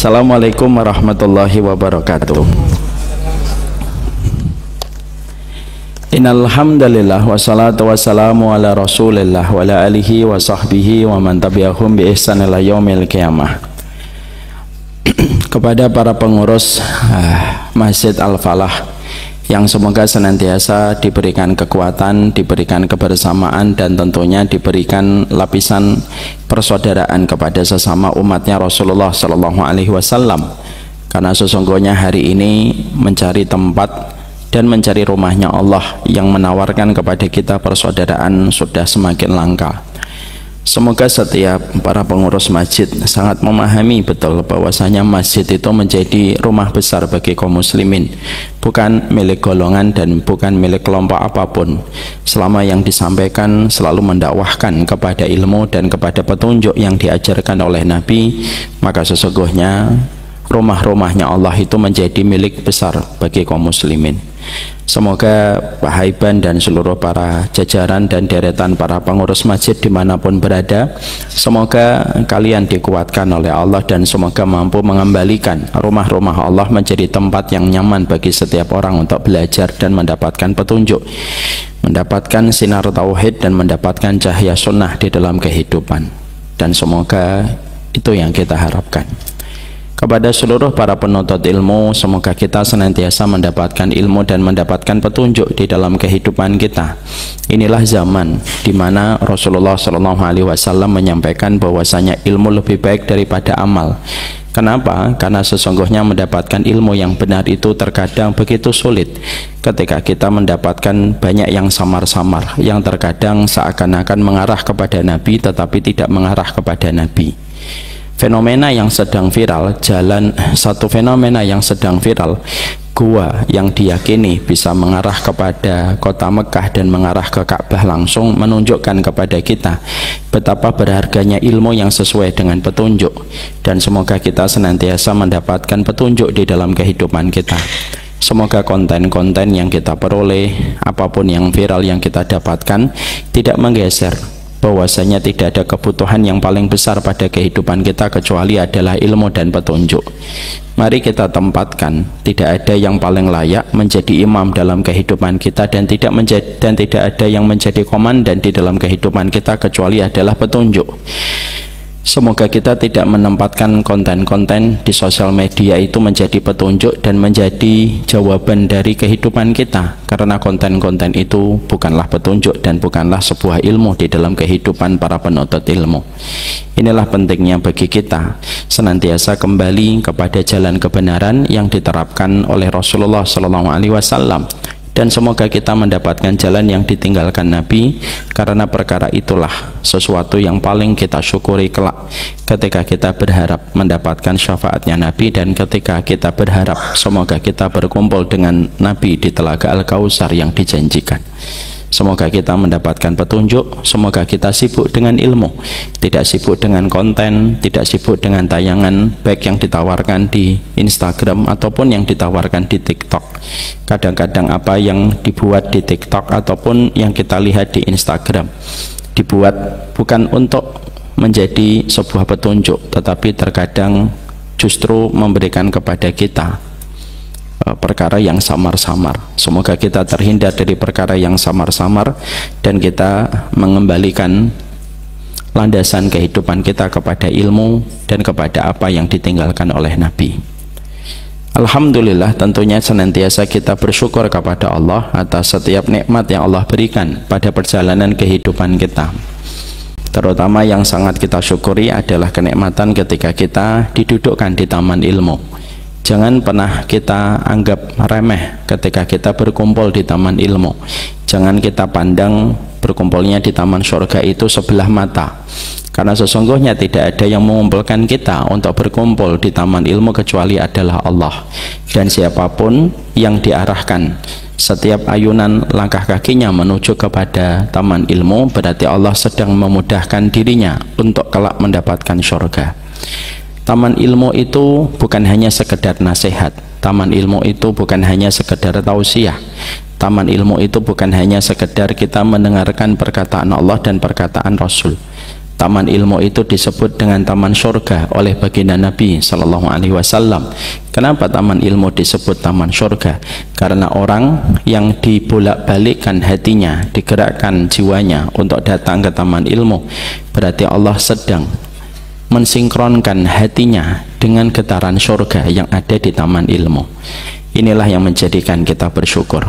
Assalamualaikum warahmatullahi wabarakatuh. Innal hamdalillah wassalatu wassalamu ala Rasulillah wa ala alihi wa sahbihi wa man tabi'ahum bi ihsan ila yaumil qiyamah. Kepada para pengurus Masjid Al-Falah yang semoga senantiasa diberikan kekuatan, diberikan kebersamaan, dan tentunya diberikan lapisan persaudaraan kepada sesama umatnya Rasulullah Sallallahu Alaihi Wasallam. Karena sesungguhnya hari ini mencari tempat dan mencari rumahnya Allah yang menawarkan kepada kita persaudaraan sudah semakin langka. Semoga setiap para pengurus masjid sangat memahami betul bahwasanya masjid itu menjadi rumah besar bagi kaum muslimin, bukan milik golongan dan bukan milik kelompok apapun. Selama yang disampaikan selalu mendakwahkan kepada ilmu dan kepada petunjuk yang diajarkan oleh Nabi, maka sesungguhnya rumah-rumahnya Allah itu menjadi milik besar bagi kaum muslimin. Semoga Pak Haiban dan seluruh para jajaran dan deretan para pengurus masjid dimanapun berada, semoga kalian dikuatkan oleh Allah dan semoga mampu mengembalikan rumah-rumah Allah menjadi tempat yang nyaman bagi setiap orang untuk belajar dan mendapatkan petunjuk, mendapatkan sinar tauhid dan mendapatkan cahaya sunnah di dalam kehidupan. Dan semoga itu yang kita harapkan. Kepada seluruh para penuntut ilmu, semoga kita senantiasa mendapatkan ilmu dan mendapatkan petunjuk di dalam kehidupan kita. Inilah zaman di mana Rasulullah SAW menyampaikan bahwasanya ilmu lebih baik daripada amal. Kenapa? Karena sesungguhnya mendapatkan ilmu yang benar itu terkadang begitu sulit. Ketika kita mendapatkan banyak yang samar-samar, yang terkadang seakan-akan mengarah kepada Nabi tetapi tidak mengarah kepada Nabi. Fenomena yang sedang viral, satu fenomena yang sedang viral, gua yang diyakini bisa mengarah kepada kota Mekah dan mengarah ke Ka'bah langsung, menunjukkan kepada kita betapa berharganya ilmu yang sesuai dengan petunjuk. Dan semoga kita senantiasa mendapatkan petunjuk di dalam kehidupan kita. Semoga konten-konten yang kita peroleh, apapun yang viral yang kita dapatkan, tidak menggeser bahwasanya tidak ada kebutuhan yang paling besar pada kehidupan kita kecuali adalah ilmu dan petunjuk. Mari kita tempatkan, tidak ada yang paling layak menjadi imam dalam kehidupan kita dan tidak ada yang menjadi komandan di dalam kehidupan kita kecuali adalah petunjuk. Semoga kita tidak menempatkan konten-konten di sosial media itu menjadi petunjuk dan menjadi jawaban dari kehidupan kita, karena konten-konten itu bukanlah petunjuk dan bukanlah sebuah ilmu di dalam kehidupan para penuntut ilmu. Inilah pentingnya bagi kita senantiasa kembali kepada jalan kebenaran yang diterapkan oleh Rasulullah SAW. Dan semoga kita mendapatkan jalan yang ditinggalkan Nabi, karena perkara itulah sesuatu yang paling kita syukuri kelak ketika kita berharap mendapatkan syafaatnya Nabi dan ketika kita berharap semoga kita berkumpul dengan Nabi di Telaga Al-Kautsar yang dijanjikan. Semoga kita mendapatkan petunjuk, semoga kita sibuk dengan ilmu, tidak sibuk dengan konten, tidak sibuk dengan tayangan baik yang ditawarkan di Instagram ataupun yang ditawarkan di TikTok. Kadang-kadang apa yang dibuat di TikTok ataupun yang kita lihat di Instagram dibuat bukan untuk menjadi sebuah petunjuk, tetapi terkadang justru memberikan kepada kita perkara yang samar-samar. Semoga kita terhindar dari perkara yang samar-samar dan kita mengembalikan landasan kehidupan kita kepada ilmu dan kepada apa yang ditinggalkan oleh Nabi. Alhamdulillah, tentunya senantiasa kita bersyukur kepada Allah atas setiap nikmat yang Allah berikan pada perjalanan kehidupan kita. Terutama yang sangat kita syukuri adalah kenikmatan ketika kita didudukkan di taman ilmu. Jangan pernah kita anggap remeh ketika kita berkumpul di taman ilmu. Jangan kita pandang berkumpulnya di taman surga itu sebelah mata, karena sesungguhnya tidak ada yang mengumpulkan kita untuk berkumpul di taman ilmu kecuali adalah Allah. Dan siapapun yang diarahkan setiap ayunan langkah kakinya menuju kepada taman ilmu, berarti Allah sedang memudahkan dirinya untuk kelak mendapatkan surga. Taman ilmu itu bukan hanya sekedar nasihat, taman ilmu itu bukan hanya sekedar tausiah, taman ilmu itu bukan hanya sekedar kita mendengarkan perkataan Allah dan perkataan Rasul, Taman ilmu itu disebut dengan taman surga oleh baginda Nabi Sallallahu Alaihi Wasallam. Kenapa taman ilmu disebut taman surga? Karena orang yang dibolak-balikkan hatinya, digerakkan jiwanya untuk datang ke taman ilmu, berarti Allah sedang mensinkronkan hatinya dengan getaran surga yang ada di taman ilmu. Inilah yang menjadikan kita bersyukur.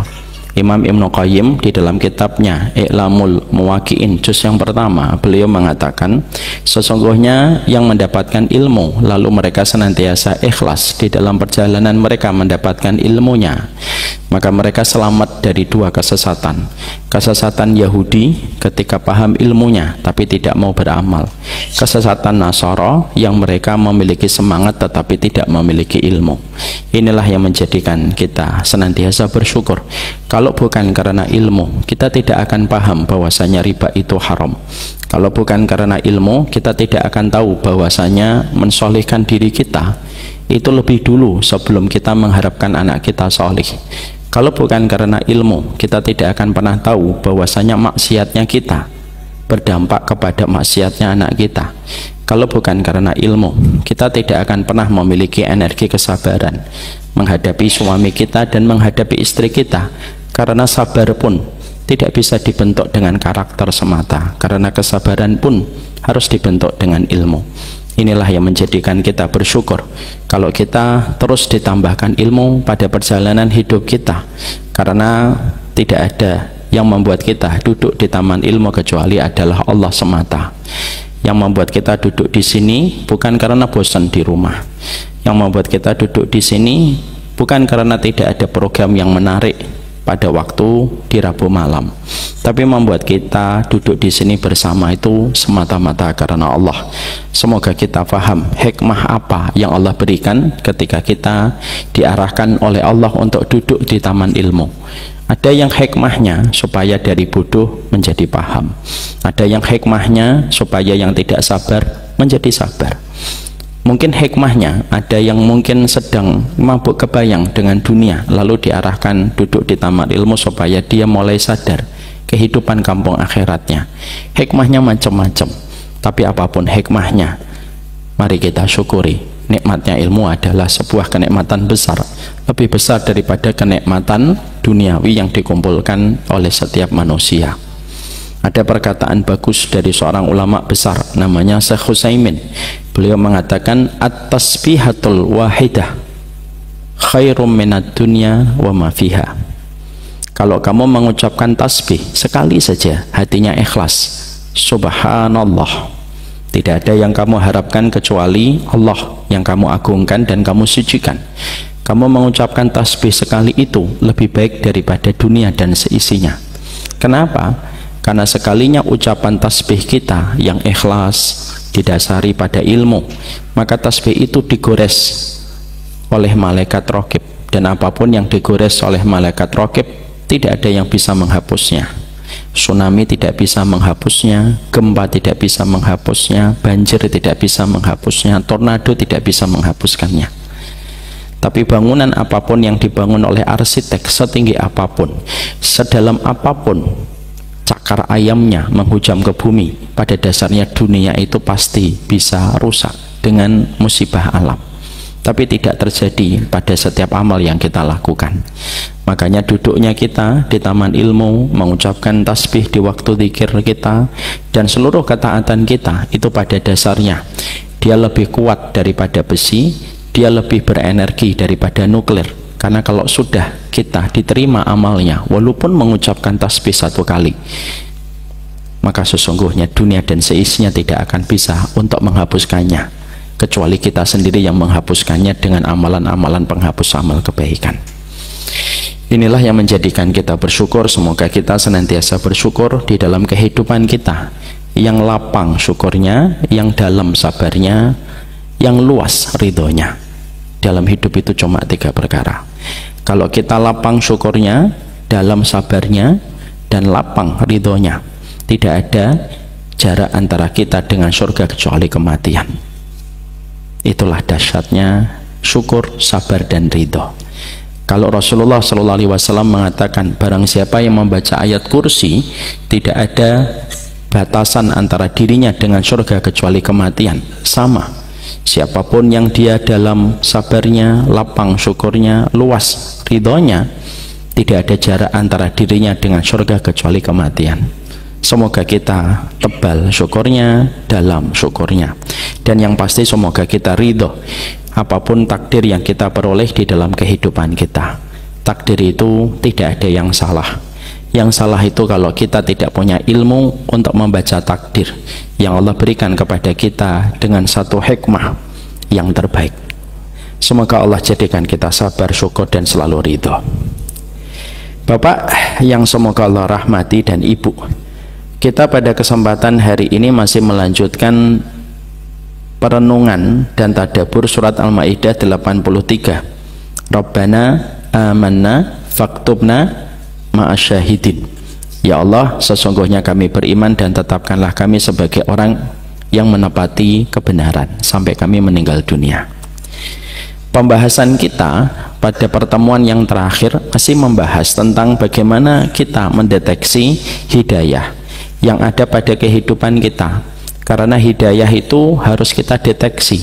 Imam Ibnu Qayyim di dalam kitabnya I'lamul Muwaqqi'in juz yang pertama, beliau mengatakan sesungguhnya yang mendapatkan ilmu lalu mereka senantiasa ikhlas di dalam perjalanan mereka mendapatkan ilmunya, maka mereka selamat dari dua kesesatan. Kesesatan Yahudi ketika paham ilmunya tapi tidak mau beramal, kesesatan Nasara yang mereka memiliki semangat tetapi tidak memiliki ilmu. Inilah yang menjadikan kita senantiasa bersyukur. Kalau bukan karena ilmu, kita tidak akan paham bahwasanya riba itu haram. Kalau bukan karena ilmu, kita tidak akan tahu bahwasanya mensolihkan diri kita itu lebih dulu sebelum kita mengharapkan anak kita solih. Kalau bukan karena ilmu, kita tidak akan pernah tahu bahwasanya maksiatnya kita berdampak kepada maksiatnya anak kita. Kalau bukan karena ilmu, kita tidak akan pernah memiliki energi kesabaran menghadapi suami kita dan menghadapi istri kita. Karena sabar pun tidak bisa dibentuk dengan karakter semata, karena kesabaran pun harus dibentuk dengan ilmu. Inilah yang menjadikan kita bersyukur kalau kita terus ditambahkan ilmu pada perjalanan hidup kita, karena tidak ada yang membuat kita duduk di taman ilmu kecuali adalah Allah semata. Yang membuat kita duduk di sini bukan karena bosan di rumah. Yang membuat kita duduk di sini bukan karena tidak ada program yang menarik pada waktu di Rabu malam, tapi membuat kita duduk di sini bersama itu semata-mata karena Allah. Semoga kita paham hikmah apa yang Allah berikan ketika kita diarahkan oleh Allah untuk duduk di taman ilmu. Ada yang hikmahnya supaya dari bodoh menjadi paham, ada yang hikmahnya supaya yang tidak sabar menjadi sabar. Mungkin hikmahnya ada yang mungkin sedang mabuk kebayang dengan dunia lalu diarahkan duduk di taman ilmu supaya dia mulai sadar kehidupan kampung akhiratnya. Hikmahnya macam-macam, tapi apapun hikmahnya, mari kita syukuri. Nikmatnya ilmu adalah sebuah kenikmatan besar, lebih besar daripada kenikmatan duniawi yang dikumpulkan oleh setiap manusia. Ada perkataan bagus dari seorang ulama besar namanya Syekh Utsaimin. Beliau mengatakan at-tasbihatul wahidah khairum minad dunya wa ma fiha. Kalau kamu mengucapkan tasbih sekali saja, hatinya ikhlas, subhanallah, tidak ada yang kamu harapkan kecuali Allah yang kamu agungkan dan kamu sucikan. Kamu mengucapkan tasbih sekali itu lebih baik daripada dunia dan seisinya. Kenapa? Karena sekalinya ucapan tasbih kita yang ikhlas didasari pada ilmu, maka tasbih itu digores oleh malaikat raqib, dan apapun yang digores oleh malaikat raqib tidak ada yang bisa menghapusnya. Tsunami tidak bisa menghapusnya, gempa tidak bisa menghapusnya, banjir tidak bisa menghapusnya, tornado tidak bisa menghapuskannya. Tapi bangunan apapun yang dibangun oleh arsitek, setinggi apapun, sedalam apapun cakar ayamnya menghujam ke bumi, pada dasarnya dunia itu pasti bisa rusak dengan musibah alam. Tapi tidak terjadi pada setiap amal yang kita lakukan. Makanya duduknya kita di taman ilmu, mengucapkan tasbih di waktu zikir kita, dan seluruh ketaatan kita itu pada dasarnya dia lebih kuat daripada besi, dia lebih berenergi daripada nuklir. Karena kalau sudah kita diterima amalnya, walaupun mengucapkan tasbih satu kali, maka sesungguhnya dunia dan seisinya tidak akan bisa untuk menghapuskannya, kecuali kita sendiri yang menghapuskannya dengan amalan-amalan penghapus amal kebaikan. Inilah yang menjadikan kita bersyukur. Semoga kita senantiasa bersyukur di dalam kehidupan kita, yang lapang syukurnya, yang dalam sabarnya, yang luas ridhonya. Dalam hidup itu cuma 3 perkara. Kalau kita lapang syukurnya, dalam sabarnya, dan lapang ridhonya, tidak ada jarak antara kita dengan surga kecuali kematian. Itulah dahsyatnya syukur, sabar, dan ridho. Kalau Rasulullah SAW mengatakan barang siapa yang membaca ayat kursi, tidak ada batasan antara dirinya dengan surga kecuali kematian. Sama, siapapun yang dia dalam sabarnya, lapang syukurnya, luas ridhonya, tidak ada jarak antara dirinya dengan surga kecuali kematian. Semoga kita tebal syukurnya, dalam syukurnya, dan yang pasti semoga kita ridho apapun takdir yang kita peroleh di dalam kehidupan kita. Takdir itu tidak ada yang salah. Yang salah itu kalau kita tidak punya ilmu untuk membaca takdir yang Allah berikan kepada kita dengan satu hikmah yang terbaik. Semoga Allah jadikan kita sabar, syukur, dan selalu ridho. Bapak yang semoga Allah rahmati dan Ibu, kita pada kesempatan hari ini masih melanjutkan perenungan dan tadabbur surat Al-Maidah 83. Rabbana amanna faktubna ma'asyahidin. Ya Allah, sesungguhnya kami beriman dan tetapkanlah kami sebagai orang yang menepati kebenaran sampai kami meninggal dunia. Pembahasan kita pada pertemuan yang terakhir masih membahas tentang bagaimana kita mendeteksi hidayah yang ada pada kehidupan kita, karena hidayah itu harus kita deteksi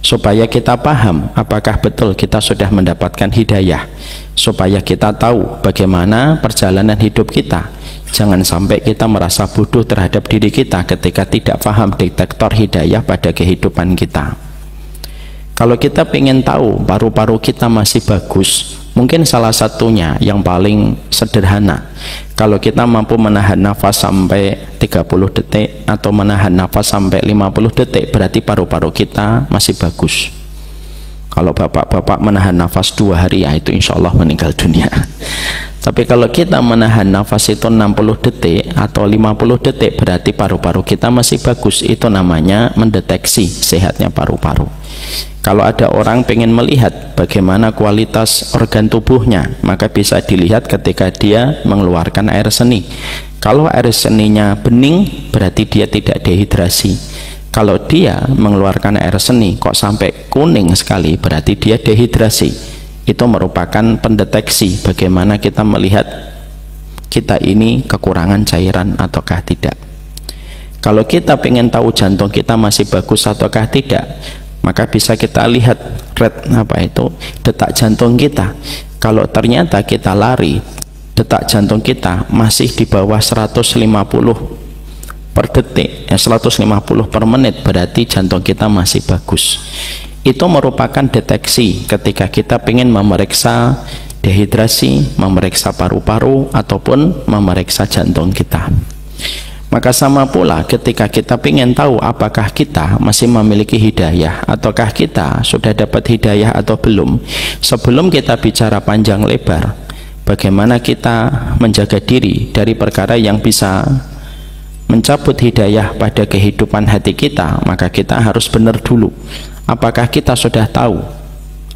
supaya kita paham apakah betul kita sudah mendapatkan hidayah, supaya kita tahu bagaimana perjalanan hidup kita. Jangan sampai kita merasa bodoh terhadap diri kita ketika tidak paham detektor hidayah pada kehidupan kita. Kalau kita ingin tahu paru-paru kita masih bagus, mungkin salah satunya yang paling sederhana, kalau kita mampu menahan nafas sampai 30 detik atau menahan nafas sampai 50 detik, berarti paru-paru kita masih bagus. Kalau bapak-bapak menahan nafas 2 hari, ya itu insya Allah meninggal dunia. Tapi kalau kita menahan nafas itu 60 detik atau 50 detik, berarti paru-paru kita masih bagus. Itu namanya mendeteksi sehatnya paru-paru. Kalau ada orang pengen melihat bagaimana kualitas organ tubuhnya, maka bisa dilihat ketika dia mengeluarkan air seni. Kalau air seninya bening, berarti dia tidak dehidrasi. Kalau dia mengeluarkan air seni kok sampai kuning sekali, berarti dia dehidrasi. Itu merupakan pendeteksi bagaimana kita melihat kita ini kekurangan cairan ataukah tidak. Kalau kita pengen tahu jantung kita masih bagus ataukah tidak, maka bisa kita lihat detak jantung kita. Kalau ternyata kita lari, detak jantung kita masih di bawah 150 per detik, 150 per menit, berarti jantung kita masih bagus. Itu merupakan deteksi ketika kita ingin memeriksa dehidrasi, memeriksa paru-paru, ataupun memeriksa jantung kita. Maka sama pula ketika kita ingin tahu apakah kita masih memiliki hidayah ataukah kita sudah dapat hidayah atau belum, sebelum kita bicara panjang lebar bagaimana kita menjaga diri dari perkara yang bisa mencabut hidayah pada kehidupan hati kita, maka kita harus benar dulu apakah kita sudah tahu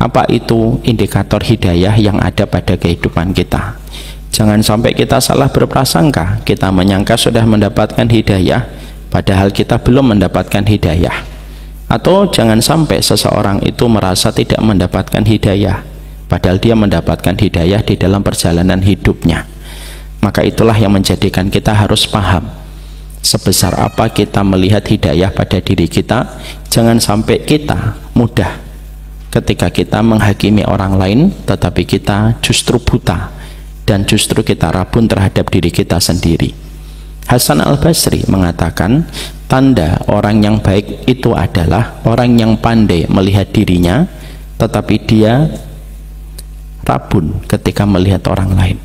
apa itu indikator hidayah yang ada pada kehidupan kita. Jangan sampai kita salah berprasangka, kita menyangka sudah mendapatkan hidayah padahal kita belum mendapatkan hidayah. Atau jangan sampai seseorang itu merasa tidak mendapatkan hidayah padahal dia mendapatkan hidayah di dalam perjalanan hidupnya. Maka itulah yang menjadikan kita harus paham sebesar apa kita melihat hidayah pada diri kita. Jangan sampai kita mudah ketika kita menghakimi orang lain, tetapi kita justru buta dan justru kita rabun terhadap diri kita sendiri. Hasan Al-Basri mengatakan, tanda orang yang baik itu adalah orang yang pandai melihat dirinya, tetapi dia rabun ketika melihat orang lain.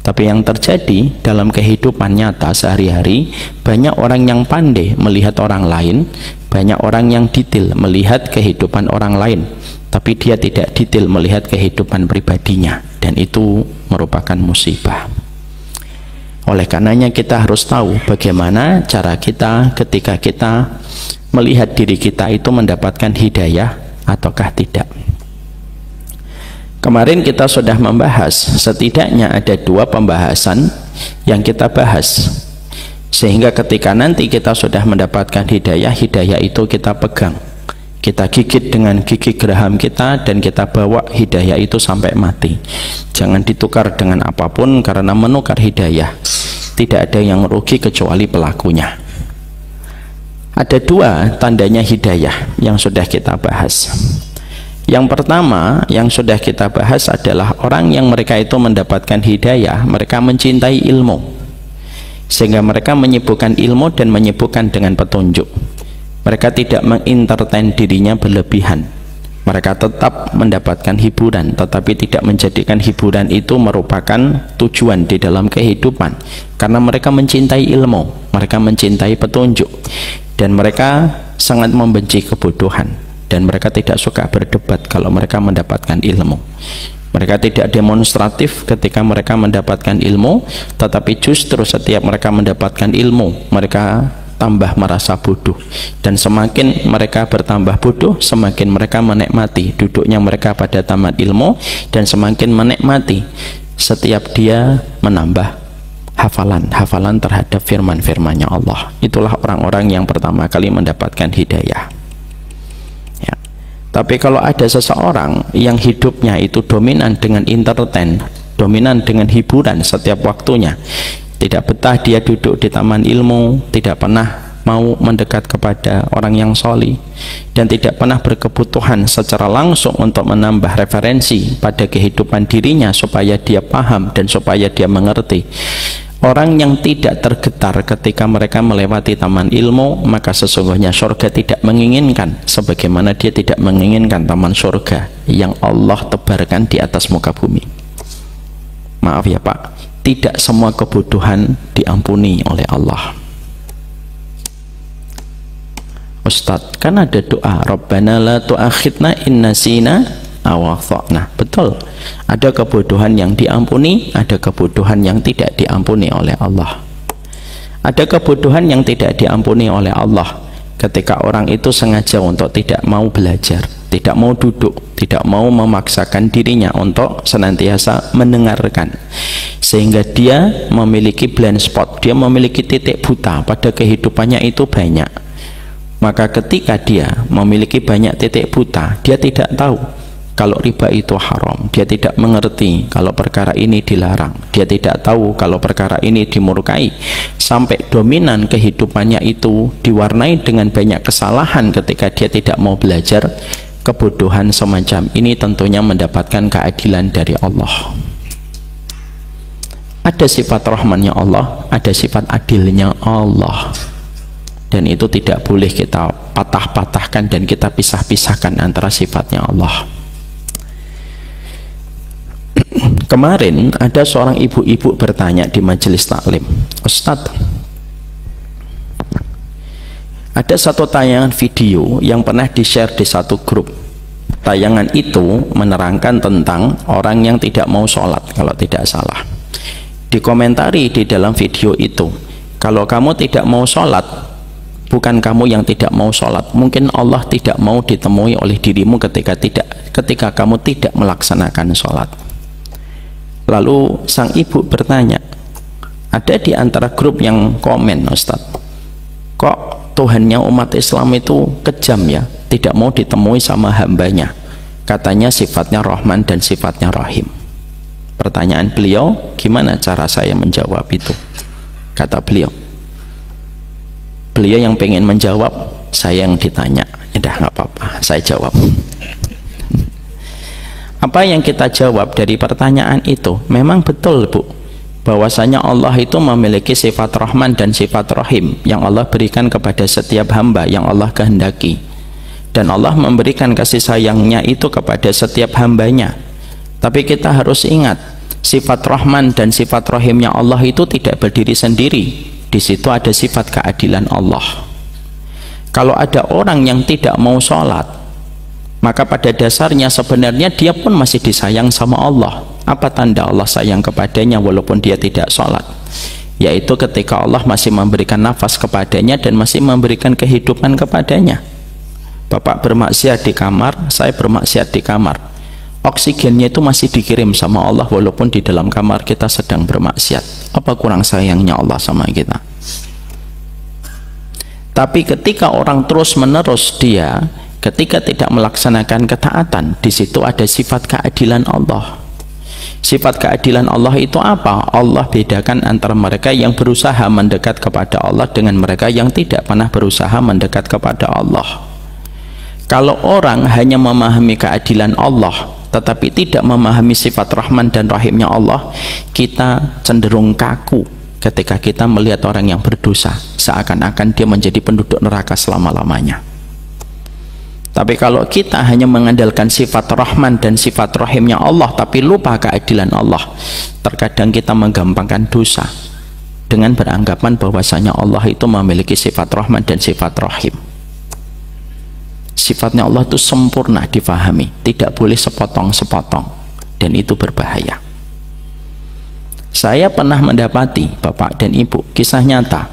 Tapi yang terjadi dalam kehidupan nyata sehari-hari, banyak orang yang pandai melihat orang lain, banyak orang yang detail melihat kehidupan orang lain, tapi dia tidak detail melihat kehidupan pribadinya, dan itu merupakan musibah. Oleh karenanya kita harus tahu bagaimana cara kita ketika kita melihat diri kita itu mendapatkan hidayah ataukah tidak. Kemarin kita sudah membahas, setidaknya ada 2 pembahasan yang kita bahas, sehingga ketika nanti kita sudah mendapatkan hidayah, hidayah itu kita pegang, kita gigit dengan gigi geraham kita, dan kita bawa hidayah itu sampai mati. Jangan ditukar dengan apapun, karena menukar hidayah Tidak ada yang rugi kecuali pelakunya. Ada dua tandanya hidayah yang sudah kita bahas. Yang pertama yang sudah kita bahas adalah orang yang mereka itu mendapatkan hidayah, mereka mencintai ilmu, sehingga mereka menyibukkan ilmu dan menyibukkan dengan petunjuk. Mereka tidak mengintertain dirinya berlebihan. Mereka tetap mendapatkan hiburan, tetapi tidak menjadikan hiburan itu merupakan tujuan di dalam kehidupan, karena mereka mencintai ilmu, mereka mencintai petunjuk, dan mereka sangat membenci kebodohan. Dan mereka tidak suka berdebat kalau mereka mendapatkan ilmu. Mereka tidak demonstratif ketika mereka mendapatkan ilmu, tetapi justru setiap mereka mendapatkan ilmu, mereka tambah merasa bodoh. Dan semakin mereka bertambah bodoh, semakin mereka menikmati duduknya mereka pada taman ilmu, dan semakin menikmati setiap dia menambah hafalan terhadap firman-firmannya Allah. Itulah orang-orang yang pertama kali mendapatkan hidayah. Tapi kalau ada seseorang yang hidupnya itu dominan dengan entertain, dominan dengan hiburan setiap waktunya, tidak betah dia duduk di taman ilmu, tidak pernah mau mendekat kepada orang yang sholih, dan tidak pernah berkebutuhan secara langsung untuk menambah referensi pada kehidupan dirinya supaya dia paham dan supaya dia mengerti. Orang yang tidak tergetar ketika mereka melewati taman ilmu, maka sesungguhnya surga tidak menginginkan, sebagaimana dia tidak menginginkan taman surga yang Allah tebarkan di atas muka bumi. Maaf ya Pak, tidak semua kebodohan diampuni oleh Allah. Ustadz, kan ada doa Rabbana la tu'akhidna in nasina aw akhtana. Betul, ada kebodohan yang diampuni, ada kebodohan yang tidak diampuni oleh Allah. Ada kebodohan yang tidak diampuni oleh Allah ketika orang itu sengaja untuk tidak mau belajar, tidak mau duduk, tidak mau memaksakan dirinya untuk senantiasa mendengarkan, sehingga dia memiliki blind spot, dia memiliki titik buta pada kehidupannya itu banyak. Maka ketika dia memiliki banyak titik buta, dia tidak tahu kalau riba itu haram, dia tidak mengerti kalau perkara ini dilarang, dia tidak tahu kalau perkara ini dimurkai, sampai dominan kehidupannya itu diwarnai dengan banyak kesalahan ketika dia tidak mau belajar. Kebodohan semacam ini tentunya mendapatkan keadilan dari Allah. Ada sifat rahmannya Allah, ada sifat adilnya Allah, dan itu tidak boleh kita patah-patahkan dan kita pisah-pisahkan antara sifatnya Allah. Kemarin ada seorang ibu-ibu bertanya di majelis taklim, Ustadz, ada satu tayangan video yang pernah di-share di satu grup. Tayangan itu menerangkan tentang orang yang tidak mau sholat, kalau tidak salah. Dikomentari di dalam video itu, kalau kamu tidak mau sholat, bukan kamu yang tidak mau sholat, mungkin Allah tidak mau ditemui oleh dirimu ketika kamu tidak melaksanakan sholat. Lalu sang ibu bertanya, ada di antara grup yang komen, Ustadz, kok Tuhannya umat Islam itu kejam ya, tidak mau ditemui sama hambanya, katanya sifatnya Rahman dan sifatnya Rahim. Pertanyaan beliau, gimana cara saya menjawab itu? Kata beliau yang pengen menjawab, saya yang ditanya. Udah, nggak apa-apa, saya jawab. Apa yang kita jawab dari pertanyaan itu? Memang betul Bu, bahwasanya Allah itu memiliki sifat Rahman dan sifat Rahim yang Allah berikan kepada setiap hamba yang Allah kehendaki, dan Allah memberikan kasih sayangnya itu kepada setiap hambanya. Tapi kita harus ingat, sifat Rahman dan sifat Rahimnya Allah itu tidak berdiri sendiri. Di situ ada sifat keadilan Allah. Kalau ada orang yang tidak mau sholat, maka pada dasarnya sebenarnya dia pun masih disayang sama Allah. Apa tanda Allah sayang kepadanya walaupun dia tidak sholat? Yaitu ketika Allah masih memberikan nafas kepadanya dan masih memberikan kehidupan kepadanya. Bapak bermaksiat di kamar, saya bermaksiat di kamar, oksigennya itu masih dikirim sama Allah walaupun di dalam kamar kita sedang bermaksiat. Apa kurang sayangnya Allah sama kita? Tapi ketika orang terus menerus dia ketika tidak melaksanakan ketaatan, di situ ada sifat keadilan Allah. Sifat keadilan Allah itu apa? Allah bedakan antara mereka yang berusaha mendekat kepada Allah dengan mereka yang tidak pernah berusaha mendekat kepada Allah. Kalau orang hanya memahami keadilan Allah tetapi tidak memahami sifat Rahman dan Rahimnya Allah, kita cenderung kaku ketika kita melihat orang yang berdosa, seakan-akan dia menjadi penduduk neraka selama-lamanya. Tapi kalau kita hanya mengandalkan sifat Rahman dan sifat Rahimnya Allah tapi lupa keadilan Allah, terkadang kita menggampangkan dosa dengan beranggapan bahwasanya Allah itu memiliki sifat Rahman dan sifat Rahim. Sifatnya Allah itu sempurna difahami, tidak boleh sepotong-sepotong, dan itu berbahaya. Saya pernah mendapati, Bapak dan Ibu, kisah nyata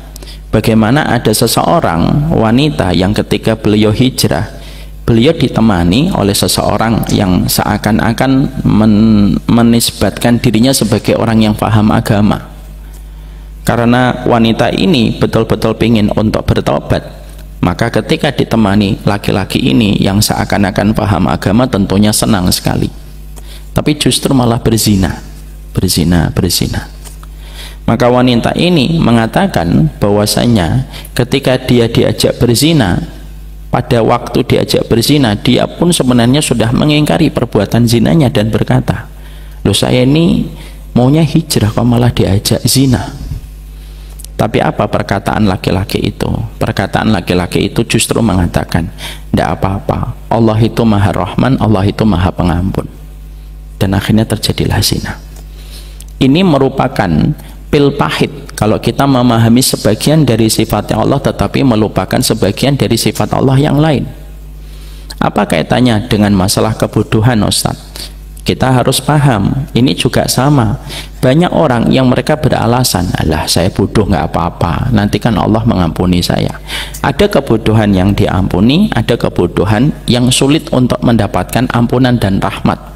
bagaimana ada seseorang wanita yang ketika beliau hijrah, beliau ditemani oleh seseorang yang seakan-akan menisbatkan dirinya sebagai orang yang paham agama. Karena wanita ini betul-betul ingin untuk bertobat, maka ketika ditemani laki-laki ini yang seakan-akan paham agama, tentunya senang sekali. Tapi justru malah berzina. Maka wanita ini mengatakan bahwasanya ketika dia diajak berzina, pada waktu diajak berzina, dia pun sebenarnya sudah mengingkari perbuatan zinanya dan berkata, loh, saya ini maunya hijrah kok malah diajak zina. Tapi apa perkataan laki-laki itu? Perkataan laki-laki itu justru mengatakan, tidak apa-apa, Allah itu maha Rahman, Allah itu maha pengampun. Dan akhirnya terjadilah zina. Ini merupakan pil pahit kalau kita memahami sebagian dari sifatnya Allah tetapi melupakan sebagian dari sifat Allah yang lain. Apa kaitannya dengan masalah kebodohan, Ustaz? Kita harus paham, ini juga sama. Banyak orang yang mereka beralasan, alah saya bodoh nggak apa-apa, nanti kan Allah mengampuni saya. Ada kebodohan yang diampuni, ada kebodohan yang sulit untuk mendapatkan ampunan dan rahmat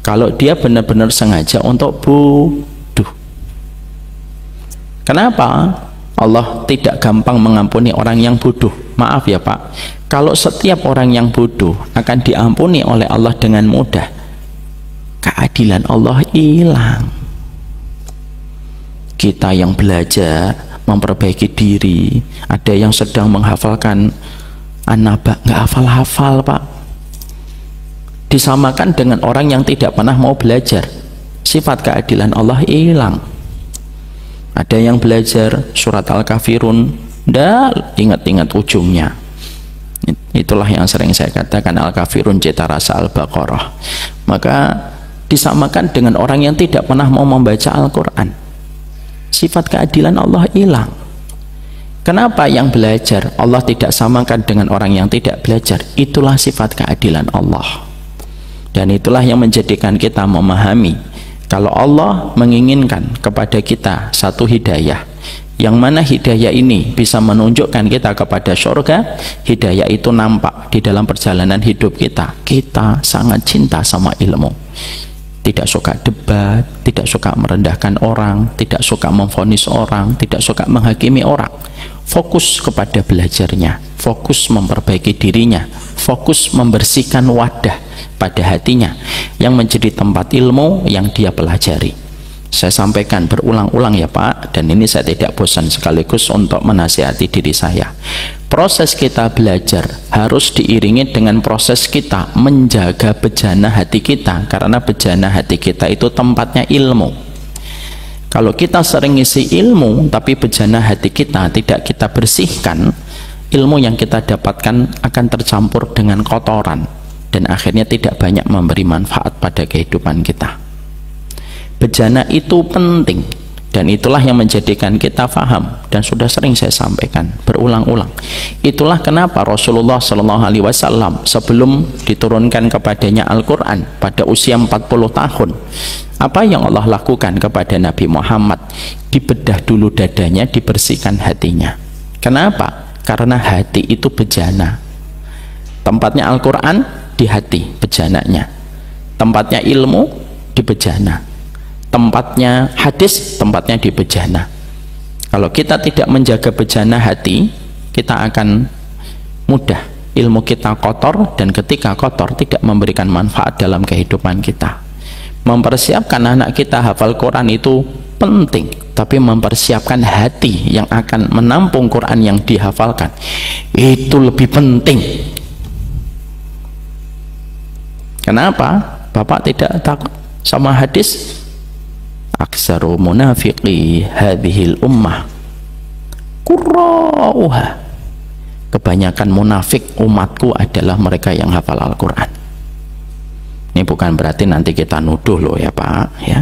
kalau dia benar-benar sengaja untuk bodoh. Kenapa Allah tidak gampang mengampuni orang yang bodoh? Maaf ya Pak, kalau setiap orang yang bodoh akan diampuni oleh Allah dengan mudah, keadilan Allah hilang. Kita yang belajar memperbaiki diri, ada yang sedang menghafalkan An-Naba, nggak hafal-hafal Pak, disamakan dengan orang yang tidak pernah mau belajar, sifat keadilan Allah hilang. Ada yang belajar surat Al-Kafirun, ndak ingat-ingat ujungnya. Itulah yang sering saya katakan, Al-Kafirun cita rasa Al-Baqarah. Maka disamakan dengan orang yang tidak pernah mau membaca Al-Quran, sifat keadilan Allah hilang. Kenapa yang belajar Allah tidak samakan dengan orang yang tidak belajar? Itulah sifat keadilan Allah. Dan itulah yang menjadikan kita memahami kalau Allah menginginkan kepada kita satu hidayah, yang mana hidayah ini bisa menunjukkan kita kepada surga, hidayah itu nampak di dalam perjalanan hidup kita. Kita sangat cinta sama ilmu, tidak suka debat, tidak suka merendahkan orang, tidak suka memvonis orang, tidak suka menghakimi orang. Fokus kepada belajarnya, fokus memperbaiki dirinya, fokus membersihkan wadah pada hatinya yang menjadi tempat ilmu yang dia pelajari. Saya sampaikan berulang-ulang ya Pak, dan ini saya tidak bosan sekaligus untuk menasihati diri saya. Proses kita belajar harus diiringi dengan proses kita menjaga bejana hati kita, karena bejana hati kita itu tempatnya ilmu. Kalau kita sering ngisi ilmu tapi bejana hati kita tidak kita bersihkan, ilmu yang kita dapatkan akan tercampur dengan kotoran dan akhirnya tidak banyak memberi manfaat pada kehidupan kita. Bejana itu penting, dan itulah yang menjadikan kita faham, dan sudah sering saya sampaikan berulang-ulang. Itulah kenapa Rasulullah SAW sebelum diturunkan kepadanya Al-Quran pada usia 40 tahun, apa yang Allah lakukan kepada Nabi Muhammad? Dibedah dulu dadanya, dibersihkan hatinya. Kenapa? Karena hati itu bejana. Tempatnya Al-Quran di hati, bejananya. Tempatnya ilmu di bejana. Tempatnya hadis, tempatnya di bejana. Kalau kita tidak menjaga bejana hati, kita akan mudah ilmu kita kotor, dan ketika kotor tidak memberikan manfaat dalam kehidupan kita. Mempersiapkan anak kita hafal Quran itu penting, tapi mempersiapkan hati yang akan menampung Quran yang dihafalkan itu lebih penting. Kenapa? Bapak tidak takut sama hadis aksaru munafiqi hadhil ummah qurra'uha, kebanyakan munafik umatku adalah mereka yang hafal Al-Quran. Ini bukan berarti nanti kita nuduh loh ya Pak ya.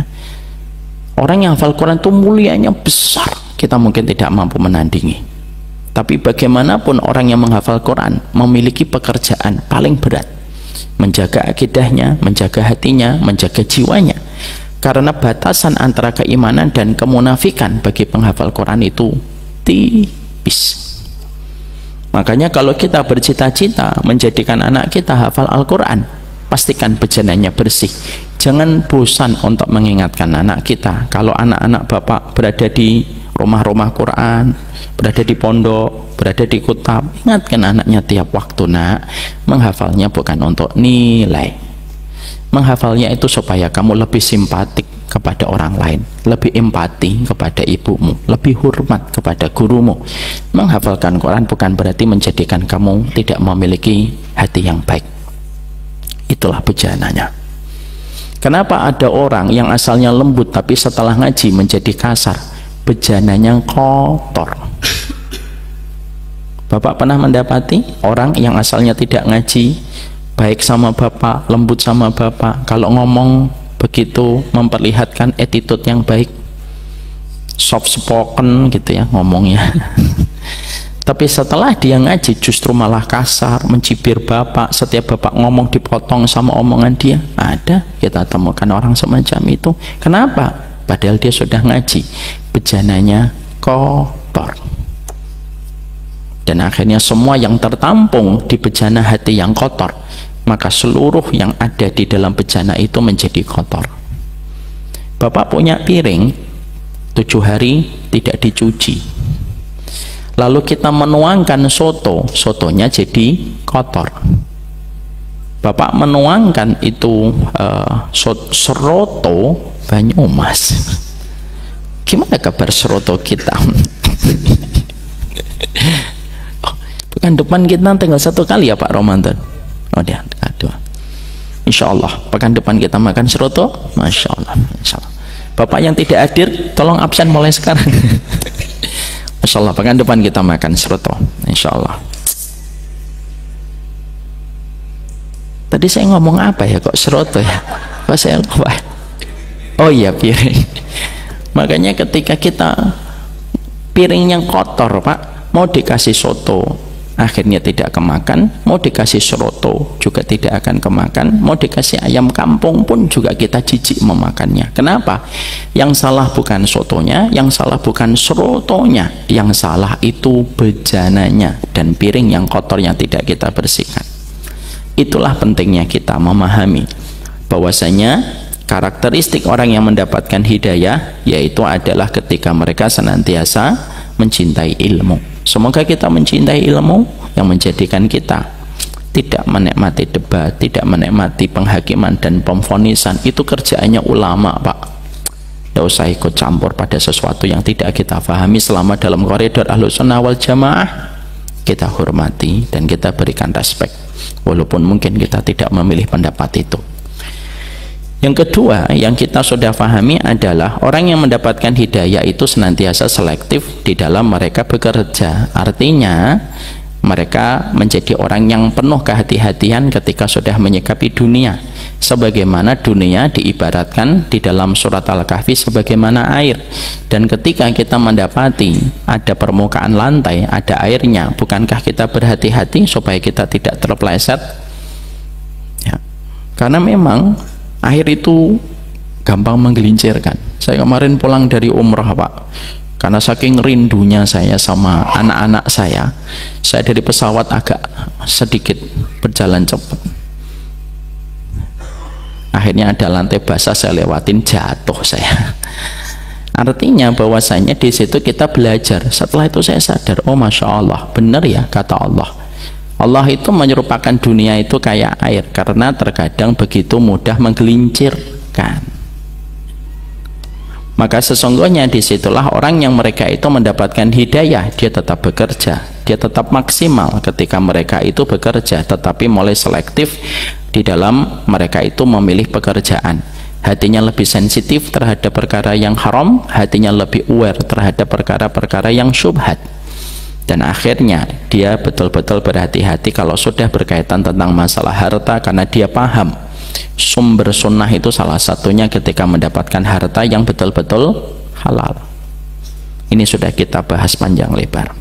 Orang yang hafal Quran itu mulianya besar, kita mungkin tidak mampu menandingi. Tapi bagaimanapun orang yang menghafal Quran memiliki pekerjaan paling berat, menjaga akidahnya, menjaga hatinya, menjaga jiwanya. Karena batasan antara keimanan dan kemunafikan bagi penghafal Quran itu tipis. Makanya kalau kita bercita-cita menjadikan anak kita hafal Al-Quran, pastikan bejananya bersih. Jangan bosan untuk mengingatkan anak kita. Kalau anak-anak Bapak berada di rumah-rumah Quran, berada di pondok, berada di kutab, ingatkan anaknya tiap waktu, nak, menghafalnya bukan untuk nilai. Menghafalnya itu supaya kamu lebih simpatik kepada orang lain, lebih empati kepada ibumu, lebih hormat kepada gurumu. Menghafalkan Quran bukan berarti menjadikan kamu tidak memiliki hati yang baik. Itulah bejananya. Kenapa ada orang yang asalnya lembut tapi setelah ngaji menjadi kasar? Bejananya kotor. Bapak pernah mendapati orang yang asalnya tidak ngaji, baik sama bapak, lembut sama bapak, kalau ngomong begitu memperlihatkan attitude yang baik, soft spoken gitu ya ngomongnya. Tapi setelah dia ngaji justru malah kasar, mencibir bapak, setiap bapak ngomong dipotong sama omongan dia. Ada, kita temukan orang semacam itu. Kenapa? Padahal dia sudah ngaji, bejananya kotor. Dan akhirnya semua yang tertampung di bejana hati yang kotor, maka seluruh yang ada di dalam bejana itu menjadi kotor. Bapak punya piring 7 hari tidak dicuci, lalu kita menuangkan soto, sotonya jadi kotor. Bapak menuangkan itu seroto Banyumas. Gimana kabar seroto kita? Bukan depan kita tinggal 1 kali ya Pak Ramadan. Oh dia, aduh. Insya Allah pekan depan kita makan seroto. Masya Allah, Insya Allah. Bapak yang tidak hadir tolong absen mulai sekarang. Insya Allah pekan depan kita makan seroto, Insya Allah. Tadi saya ngomong apa ya kok seroto ya? Kok saya lupa? Oh iya, piring. Makanya ketika kita piringnya kotor Pak, mau dikasih soto akhirnya tidak kemakan, mau dikasih seroto juga tidak akan kemakan, mau dikasih ayam kampung pun juga kita jijik memakannya. Kenapa? Yang salah bukan sotonya, yang salah bukan serotonya, yang salah itu bejananya dan piring yang kotor yang tidak kita bersihkan. Itulah pentingnya kita memahami bahwasanya karakteristik orang yang mendapatkan hidayah yaitu adalah ketika mereka senantiasa mencintai ilmu. Semoga kita mencintai ilmu yang menjadikan kita tidak menikmati debat, tidak menikmati penghakiman dan pemvonisan. Itu kerjaannya ulama Pak. Tidak usah ikut campur pada sesuatu yang tidak kita pahami. Selama dalam koridor Ahlussunnah wal Jamaah kita hormati dan kita berikan respek, walaupun mungkin kita tidak memilih pendapat itu. Yang kedua yang kita sudah pahami adalah orang yang mendapatkan hidayah itu senantiasa selektif di dalam mereka bekerja. Artinya mereka menjadi orang yang penuh kehati-hatian ketika sudah menyikapi dunia. Sebagaimana dunia diibaratkan di dalam surat Al-Kahfi sebagaimana air. Dan ketika kita mendapati ada permukaan lantai, ada airnya, bukankah kita berhati-hati supaya kita tidak terpeleset? Ya. Karena memang air itu gampang menggelincirkan. Saya kemarin pulang dari umrah Pak, karena saking rindunya saya sama anak-anak saya dari pesawat agak sedikit berjalan cepat, akhirnya ada lantai basah saya lewatin, jatuh saya. Artinya bahwasanya di situ kita belajar. Setelah itu saya sadar, oh Masya Allah, benar ya kata Allah. Allah itu menyerupakan dunia itu kayak air karena terkadang begitu mudah menggelincirkan. Maka sesungguhnya disitulah orang yang mereka itu mendapatkan hidayah, dia tetap bekerja, dia tetap maksimal ketika mereka itu bekerja, tetapi mulai selektif di dalam mereka itu memilih pekerjaan. Hatinya lebih sensitif terhadap perkara yang haram, hatinya lebih aware terhadap perkara-perkara yang syubhat, dan akhirnya dia betul-betul berhati-hati kalau sudah berkaitan tentang masalah harta, karena dia paham sumber sunnah itu salah satunya ketika mendapatkan harta yang betul-betul halal. Ini sudah kita bahas panjang lebar.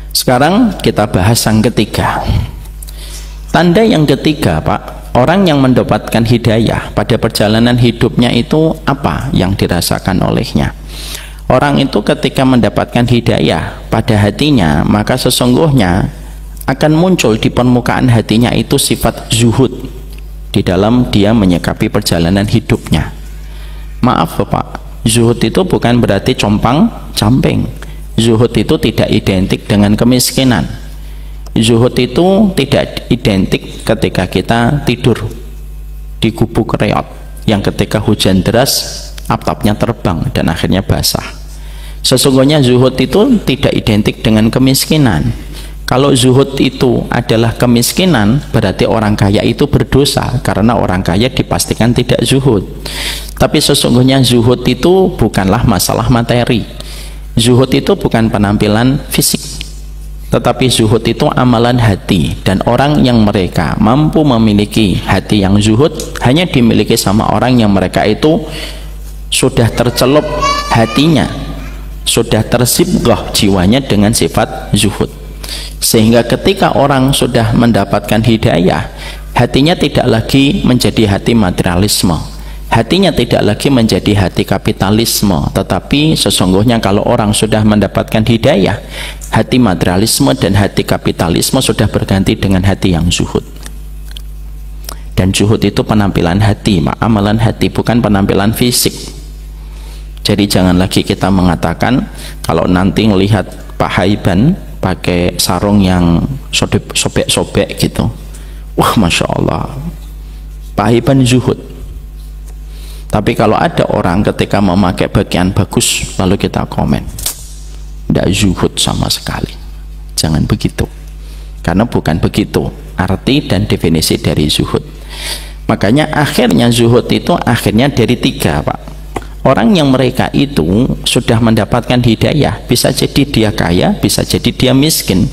Sekarang kita bahas yang ketiga. Tanda yang ketiga, Pak, orang yang mendapatkan hidayah pada perjalanan hidupnya itu apa yang dirasakan olehnya? Orang itu ketika mendapatkan hidayah pada hatinya, maka sesungguhnya akan muncul di permukaan hatinya itu sifat zuhud di dalam dia menyikapi perjalanan hidupnya. Maaf Pak, zuhud itu bukan berarti compang-camping. Zuhud itu tidak identik dengan kemiskinan. Zuhud itu tidak identik ketika kita tidur di gubuk reot yang ketika hujan deras atapnya terbang dan akhirnya basah. Sesungguhnya zuhud itu tidak identik dengan kemiskinan. Kalau zuhud itu adalah kemiskinan, berarti orang kaya itu berdosa, karena orang kaya dipastikan tidak zuhud. Tapi sesungguhnya zuhud itu bukanlah masalah materi. Zuhud itu bukan penampilan fisik, tetapi zuhud itu amalan hati. Dan orang yang mereka mampu memiliki hati yang zuhud hanya dimiliki sama orang yang mereka itu sudah tercelup hatinya, sudah tersibghah jiwanya dengan sifat zuhud. Sehingga ketika orang sudah mendapatkan hidayah, hatinya tidak lagi menjadi hati materialisme, hatinya tidak lagi menjadi hati kapitalisme, tetapi sesungguhnya kalau orang sudah mendapatkan hidayah, hati materialisme dan hati kapitalisme sudah berganti dengan hati yang zuhud. Dan zuhud itu penampilan hati, amalan hati, bukan penampilan fisik. Jadi jangan lagi kita mengatakan kalau nanti melihat Pak Haiban pakai sarung yang sobek-sobek gitu, wah Masya Allah, Pak Haiban zuhud. Tapi kalau ada orang ketika memakai pakaian bagus lalu kita komen, tidak zuhud sama sekali. Jangan begitu, karena bukan begitu arti dan definisi dari zuhud. Makanya akhirnya zuhud itu akhirnya dari tiga, Pak. Orang yang mereka itu sudah mendapatkan hidayah, bisa jadi dia kaya, bisa jadi dia miskin,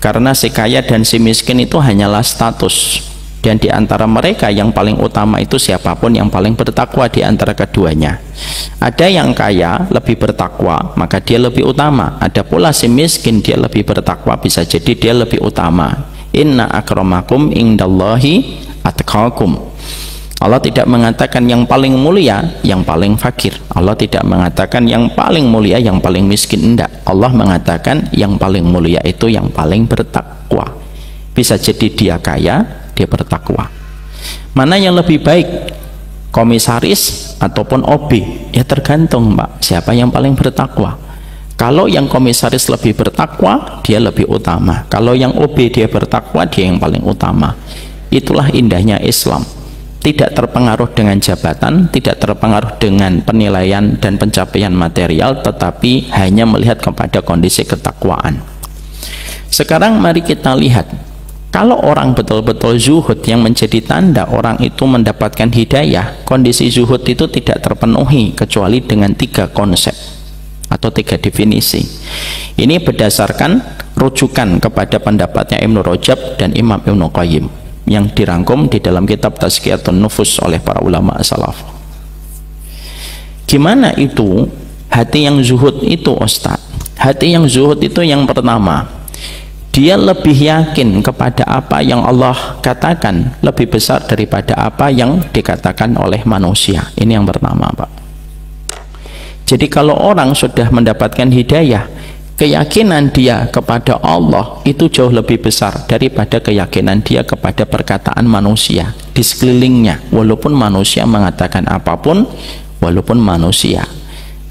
karena si kaya dan si miskin itu hanyalah status. Dan di antara mereka yang paling utama itu siapapun yang paling bertakwa di antara keduanya. Ada yang kaya lebih bertakwa, maka dia lebih utama. Ada pula si miskin, dia lebih bertakwa, bisa jadi dia lebih utama. Inna akramakum indallahi atqakum. Allah tidak mengatakan yang paling mulia yang paling fakir. Allah tidak mengatakan yang paling mulia yang paling miskin. Tidak. Allah mengatakan yang paling mulia itu yang paling bertakwa. Bisa jadi dia kaya, dia bertakwa. Mana yang lebih baik, komisaris ataupun OB? Ya tergantung Pak, siapa yang paling bertakwa. Kalau yang komisaris lebih bertakwa, dia lebih utama. Kalau yang OB dia bertakwa, dia yang paling utama. Itulah indahnya Islam. Tidak terpengaruh dengan jabatan, tidak terpengaruh dengan penilaian dan pencapaian material, tetapi hanya melihat kepada kondisi ketakwaan. Sekarang mari kita lihat, kalau orang betul-betul zuhud yang menjadi tanda orang itu mendapatkan hidayah, kondisi zuhud itu tidak terpenuhi kecuali dengan tiga konsep atau tiga definisi. Ini berdasarkan rujukan kepada pendapatnya Ibnu Rajab dan Imam Ibnu Qayyim yang dirangkum di dalam kitab Tazkiyatun Nufus oleh para ulama salaf. Gimana itu hati yang zuhud itu, Ustaz? Hati yang zuhud itu yang pertama, dia lebih yakin kepada apa yang Allah katakan lebih besar daripada apa yang dikatakan oleh manusia. Ini yang pertama, Pak. Jadi kalau orang sudah mendapatkan hidayah, keyakinan dia kepada Allah itu jauh lebih besar daripada keyakinan dia kepada perkataan manusia di sekelilingnya. Walaupun manusia mengatakan apapun, walaupun manusia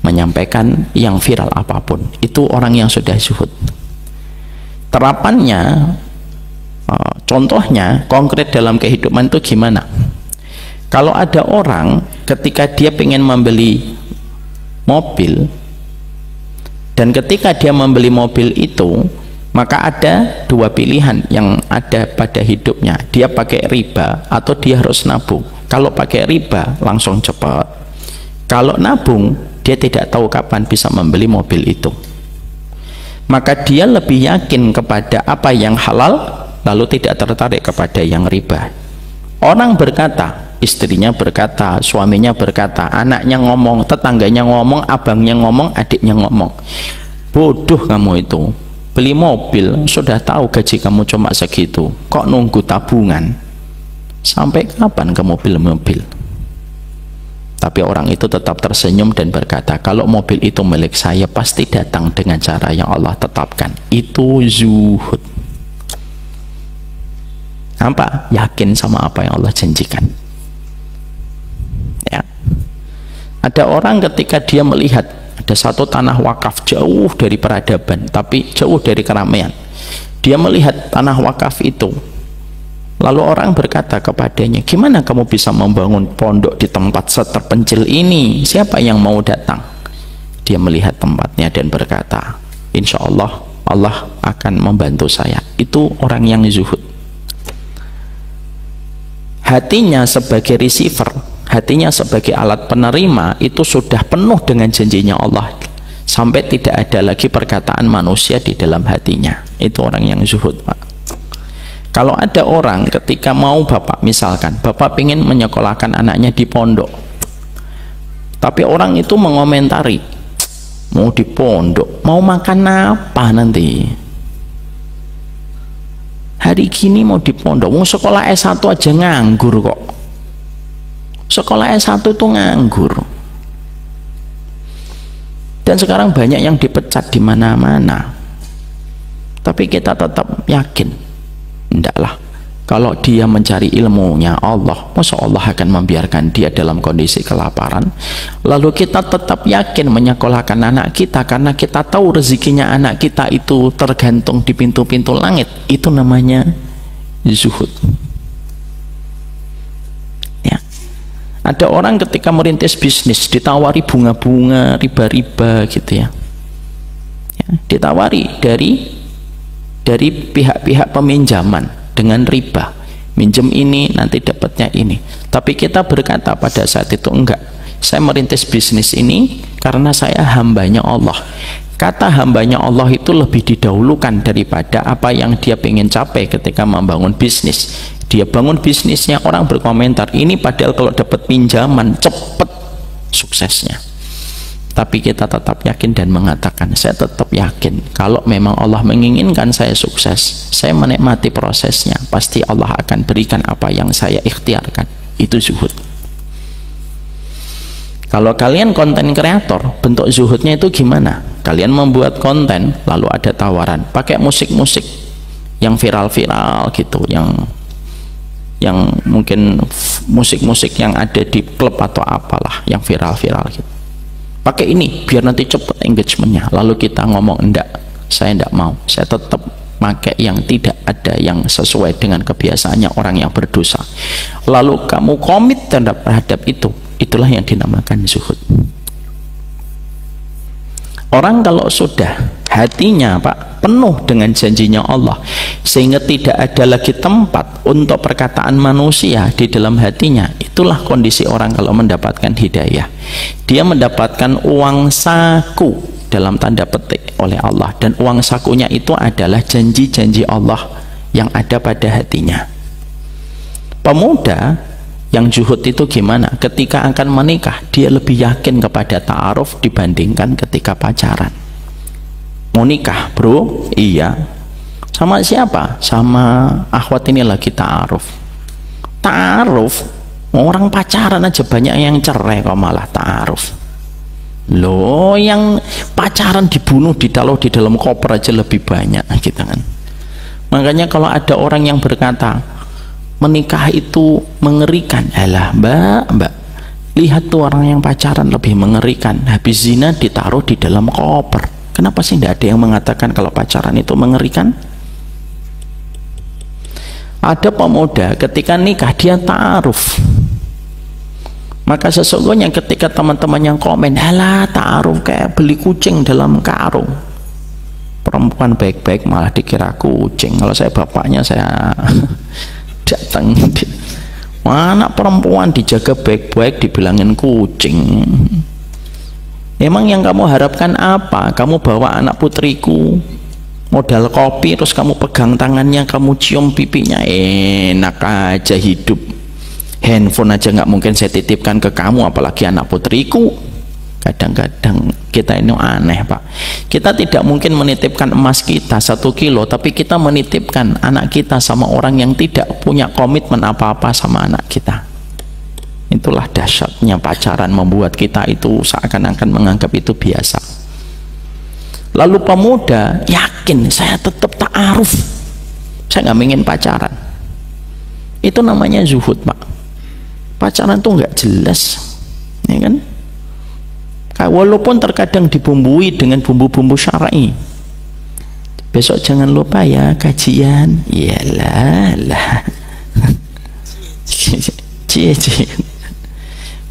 menyampaikan yang viral apapun, itu orang yang sudah zuhud. Terapannya, contohnya konkret dalam kehidupan itu gimana? Kalau ada orang ketika dia ingin membeli mobil, dan ketika dia membeli mobil itu, maka ada dua pilihan yang ada pada hidupnya. Dia pakai riba atau dia harus nabung. Kalau pakai riba langsung cepat, kalau nabung dia tidak tahu kapan bisa membeli mobil itu. Maka dia lebih yakin kepada apa yang halal, lalu tidak tertarik kepada yang riba. Orang berkata, istrinya berkata, suaminya berkata, anaknya ngomong, tetangganya ngomong, abangnya ngomong, adiknya ngomong, bodoh kamu itu, beli mobil sudah tahu gaji kamu cuma segitu, kok nunggu tabungan, sampai kapan kamu beli mobil? Tapi orang itu tetap tersenyum dan berkata, kalau mobil itu milik saya pasti datang dengan cara yang Allah tetapkan. Itu zuhud. Apa? Yakin sama apa yang Allah janjikan. Ya. Ada orang ketika dia melihat ada satu tanah wakaf jauh dari peradaban, tapi jauh dari keramaian, dia melihat tanah wakaf itu, lalu orang berkata kepadanya, gimana kamu bisa membangun pondok di tempat seterpencil ini? Siapa yang mau datang? Dia melihat tempatnya dan berkata, insya Allah Allah akan membantu saya. Itu orang yang zuhud. Hatinya sebagai receiver, hatinya sebagai alat penerima itu sudah penuh dengan janjinya Allah, sampai tidak ada lagi perkataan manusia di dalam hatinya. Itu orang yang zuhud, Pak. Kalau ada orang ketika mau bapak, misalkan bapak ingin menyekolahkan anaknya di pondok, tapi orang itu mengomentari, mau di pondok, mau makan apa nanti? Hari gini mau di pondok, mau sekolah S1 aja nganggur kok. Sekolah S1 itu nganggur. Dan sekarang banyak yang dipecat di mana-mana. Tapi kita tetap yakin, ndaklah, kalau dia mencari ilmunya Allah, masa Allah akan membiarkan dia dalam kondisi kelaparan? Lalu kita tetap yakin menyekolahkan anak kita karena kita tahu rezekinya anak kita itu tergantung di pintu-pintu langit. Itu namanya zuhud. Ya. Ada orang ketika merintis bisnis ditawari bunga-bunga, riba-riba gitu ya. Ya, ditawari dari pihak-pihak peminjaman dengan riba, minjem ini nanti dapatnya ini. Tapi kita berkata pada saat itu, enggak, saya merintis bisnis ini karena saya hambanya Allah. Kata hambanya Allah itu lebih didahulukan daripada apa yang dia ingin capai ketika membangun bisnis. Dia bangun bisnisnya, orang berkomentar, ini padahal kalau dapat pinjaman cepet suksesnya. Tapi kita tetap yakin dan mengatakan, saya tetap yakin kalau memang Allah menginginkan saya sukses, saya menikmati prosesnya, pasti Allah akan berikan apa yang saya ikhtiarkan. Itu zuhud. Kalau kalian konten kreator, bentuk zuhudnya itu gimana? Kalian membuat konten, lalu ada tawaran pakai musik-musik yang viral-viral gitu, yang mungkin musik-musik yang ada di klub atau apalah yang viral-viral gitu. Pakai ini biar nanti cepet engagementnya. Lalu kita ngomong, enggak, saya enggak mau, saya tetap pakai yang tidak ada, yang sesuai dengan kebiasaannya orang yang berdosa. Lalu kamu komit terhadap itu, itulah yang dinamakan zuhud. Orang kalau sudah hatinya Pak penuh dengan janjinya Allah, sehingga tidak ada lagi tempat untuk perkataan manusia di dalam hatinya, itulah kondisi orang kalau mendapatkan hidayah. Dia mendapatkan uang saku dalam tanda petik oleh Allah, dan uang sakunya itu adalah janji-janji Allah yang ada pada hatinya. Pemuda yang zuhud itu gimana? Ketika akan menikah, dia lebih yakin kepada ta'aruf dibandingkan ketika pacaran. Mau nikah bro? Iya. Sama siapa? Sama akhwat ini lagi ta'aruf. Ta'aruf? Orang pacaran aja banyak yang cerai kok malah ta'aruf. Loh, yang pacaran dibunuh, ditaruh di dalam koper aja lebih banyak gitu kan. Makanya kalau ada orang yang berkata menikah itu mengerikan, alah mbak, lihat tuh orang yang pacaran lebih mengerikan, habis zina ditaruh di dalam koper. Kenapa sih tidak ada yang mengatakan kalau pacaran itu mengerikan? Ada pemuda ketika nikah dia ta'aruf, Maka sesungguhnya ketika teman-teman yang komen, halah ta'aruf kayak beli kucing dalam karung, perempuan baik-baik malah dikira kucing. Kalau saya bapaknya, saya datang, anak perempuan dijaga baik-baik dibilangin kucing. Emang yang kamu harapkan apa? Kamu bawa anak putriku modal kopi, terus kamu pegang tangannya, kamu cium pipinya, enak aja hidup. Handphone aja nggak mungkin saya titipkan ke kamu, apalagi anak putriku. Kadang-kadang kita ini aneh, Pak. Kita tidak mungkin menitipkan emas kita 1 kilo, tapi kita menitipkan anak kita sama orang yang tidak punya komitmen apa-apa sama anak kita. Itulah dahsyatnya pacaran, membuat kita itu seakan-akan menganggap itu biasa. Lalu pemuda yakin, saya tetap ta'aruf, saya nggak ingin pacaran. Itu namanya zuhud, Pak. Pacaran tuh nggak jelas, ya kan? Walaupun terkadang dibumbui dengan bumbu-bumbu syar'i. Besok jangan lupa ya kajian. Iyalah lah. Cie.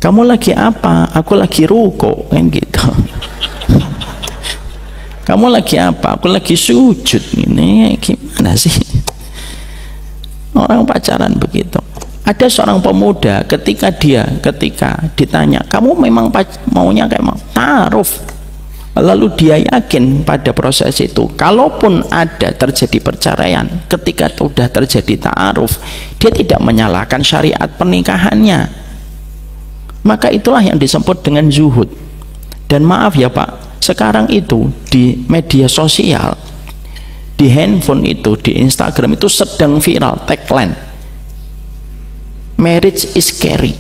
Kamu lagi apa? Aku lagi ruko, kan gitu. Kamu lagi apa? Aku lagi sujud. Ini gimana sih? Orang pacaran begitu. Ada seorang pemuda ketika ditanya, kamu memang maunya kayak mau ta'aruf, lalu dia yakin pada proses itu, kalaupun ada terjadi perceraian, ketika sudah terjadi ta'aruf, dia tidak menyalahkan syariat pernikahannya. Maka itulah yang disebut dengan zuhud. Dan maaf ya Pak, sekarang itu di media sosial, di handphone itu, di Instagram itu sedang viral tagline, marriage is scary.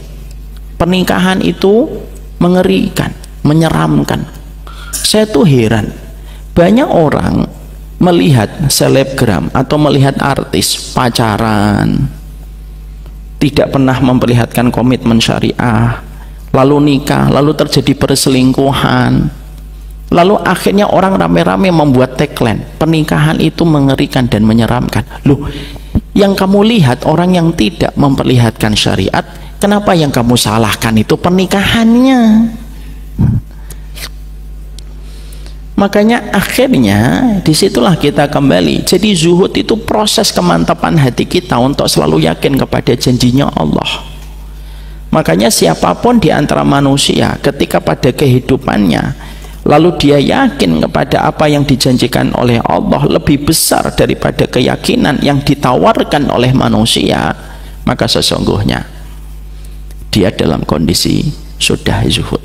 Pernikahan itu mengerikan, menyeramkan. Saya tuh heran, banyak orang melihat selebgram atau melihat artis pacaran, tidak pernah memperlihatkan komitmen syariah, lalu nikah, lalu terjadi perselingkuhan, lalu akhirnya orang rame-rame membuat tagline, pernikahan itu mengerikan dan menyeramkan. Loh, yang kamu lihat orang yang tidak memperlihatkan syariat, kenapa yang kamu salahkan itu pernikahannya? Makanya akhirnya disitulah kita kembali. Jadi zuhud itu proses kemantapan hati kita untuk selalu yakin kepada janjinya Allah. Makanya siapapun di antara manusia ketika pada kehidupannya lalu dia yakin kepada apa yang dijanjikan oleh Allah lebih besar daripada keyakinan yang ditawarkan oleh manusia, maka sesungguhnya dia dalam kondisi sudah zuhud.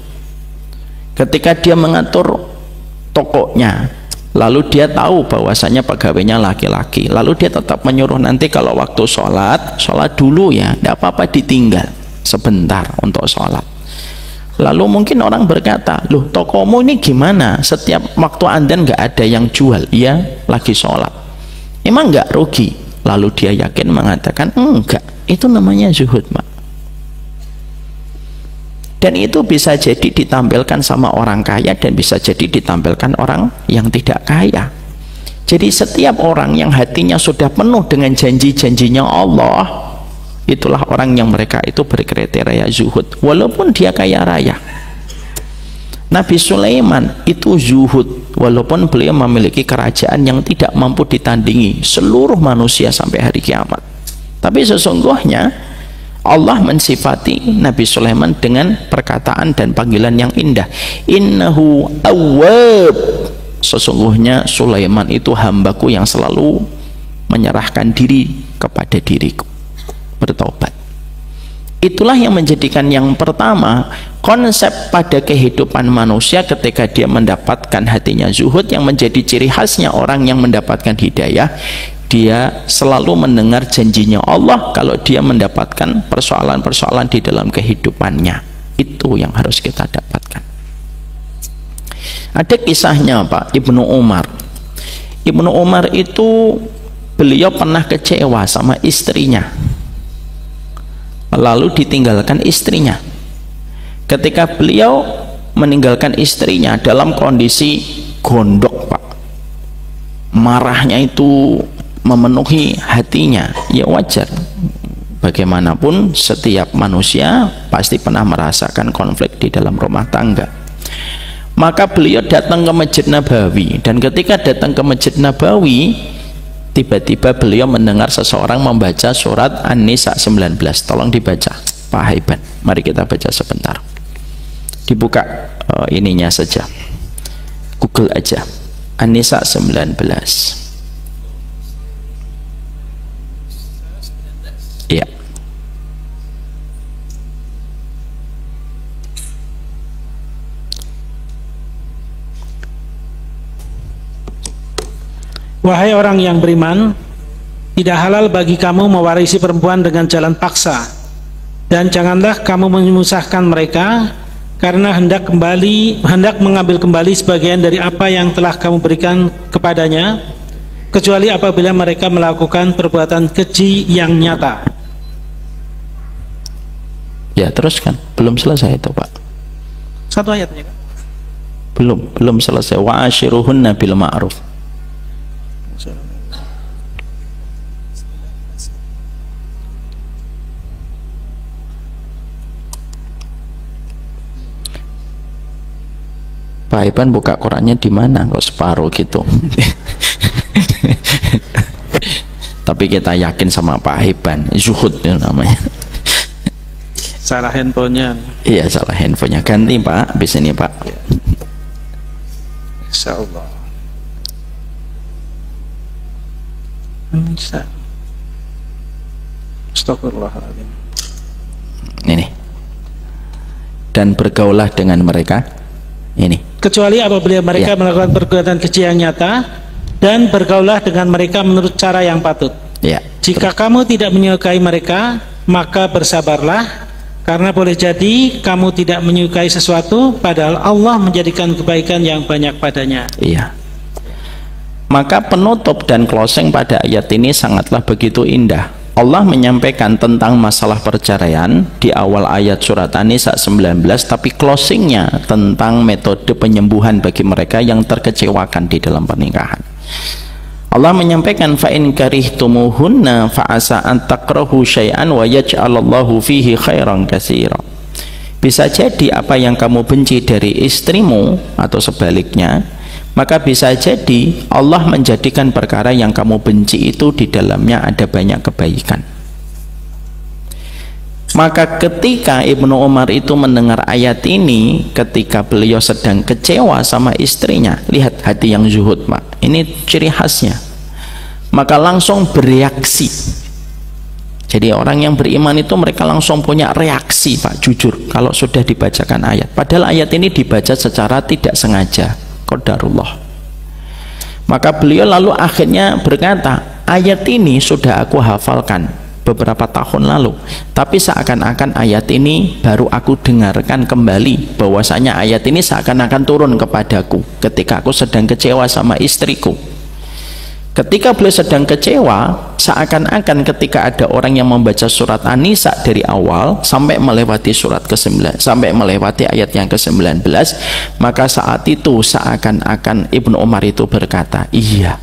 Ketika dia mengatur tokonya, lalu dia tahu bahwasanya pegawainya laki-laki, lalu dia tetap menyuruh nanti kalau waktu sholat dulu ya, tidak apa-apa ditinggal sebentar untuk sholat. Lalu mungkin orang berkata, loh tokomu ini gimana? Setiap waktu Anda nggak ada yang jual, iya lagi sholat. Emang nggak rugi? Lalu dia yakin mengatakan, enggak. Itu namanya zuhud, Pak. Dan itu bisa jadi ditampilkan sama orang kaya dan bisa jadi ditampilkan orang yang tidak kaya. Jadi setiap orang yang hatinya sudah penuh dengan janji-janjinya Allah, itulah orang yang mereka itu berkriteria zuhud, walaupun dia kaya raya. Nabi Sulaiman itu zuhud, walaupun beliau memiliki kerajaan yang tidak mampu ditandingi seluruh manusia sampai hari kiamat. Tapi sesungguhnya Allah mensifati Nabi Sulaiman dengan perkataan dan panggilan yang indah, innahu awwab. Sesungguhnya Sulaiman itu hambaku yang selalu menyerahkan diri kepada diriku, bertobat. Itulah yang menjadikan yang pertama konsep pada kehidupan manusia ketika dia mendapatkan hatinya zuhud, yang menjadi ciri khasnya orang yang mendapatkan hidayah, dia selalu mendengar janjinya Allah kalau dia mendapatkan persoalan-persoalan di dalam kehidupannya. Itu yang harus kita dapatkan. Ada kisahnya Pak, Ibnu Umar. Ibnu Umar itu beliau pernah kecewa sama istrinya, lalu ditinggalkan istrinya. Ketika beliau meninggalkan istrinya dalam kondisi gondok Pak, marahnya itu memenuhi hatinya, ya wajar, Bagaimanapun setiap manusia pasti pernah merasakan konflik di dalam rumah tangga. Maka beliau datang ke Masjid Nabawi, dan ketika datang ke Masjid Nabawi, tiba-tiba beliau mendengar seseorang membaca surat An-Nisa 19. Tolong dibaca Pak Haiban, mari kita baca sebentar. Dibuka ininya saja, Google aja, An-Nisa 19. Iya. Wahai orang yang beriman, tidak halal bagi kamu mewarisi perempuan dengan jalan paksa, dan janganlah kamu menyusahkan mereka karena hendak mengambil kembali sebagian dari apa yang telah kamu berikan kepadanya, kecuali apabila mereka melakukan perbuatan keji yang nyata. Ya, teruskan. Belum selesai itu, Pak. Satu ayatnya kan? Belum selesai. Wa ashiruhunna bil ma'ruf. Pak Iban buka Qurannya di mana? Kok separuh gitu? Tapi kita yakin sama Pak Iban, zuhud itu namanya. Salah handphonenya. Iya, salah handphonenya. Ganti Pak, habis ini Pak. Insyaallah. Astagfirullahaladzim. Ini. Dan bergaulah dengan mereka. Ini. Kecuali apabila mereka melakukan perbuatan keji yang nyata, dan bergaulah dengan mereka menurut cara yang patut. Ya. Jika kamu tidak menyukai mereka, maka bersabarlah, karena boleh jadi kamu tidak menyukai sesuatu padahal Allah menjadikan kebaikan yang banyak padanya. Iya. Maka penutup dan closing pada ayat ini sangatlah begitu indah. Allah menyampaikan tentang masalah perceraian di awal ayat surat An-Nisa 19, tapi closingnya tentang metode penyembuhan bagi mereka yang terkecewakan di dalam pernikahan. Allah menyampaikan fa in karihtumuhunna fa asa an takrahu syai'an wa yaj'alallahu fihi khairan katsira. Bisa jadi apa yang kamu benci dari istrimu atau sebaliknya, maka bisa jadi Allah menjadikan perkara yang kamu benci itu di dalamnya ada banyak kebaikan. Maka ketika Ibnu Umar itu mendengar ayat ini, ketika beliau sedang kecewa sama istrinya, lihat hati yang zuhud, Pak, ini ciri khasnya, maka langsung bereaksi. Jadi orang yang beriman itu mereka langsung punya reaksi, Pak, jujur kalau sudah dibacakan ayat, padahal ayat ini dibaca secara tidak sengaja, qadarullah. Maka beliau lalu akhirnya berkata, ayat ini sudah aku hafalkan beberapa tahun lalu, tapi seakan-akan ayat ini baru aku dengarkan kembali, bahwasanya ayat ini seakan-akan turun kepadaku ketika aku sedang kecewa sama istriku. Ketika beliau sedang kecewa, seakan-akan ketika ada orang yang membaca surat An-Nisa dari awal sampai melewati surat ke-9, sampai melewati ayat yang ke-19, maka saat itu seakan-akan Ibnu Umar itu berkata, iya,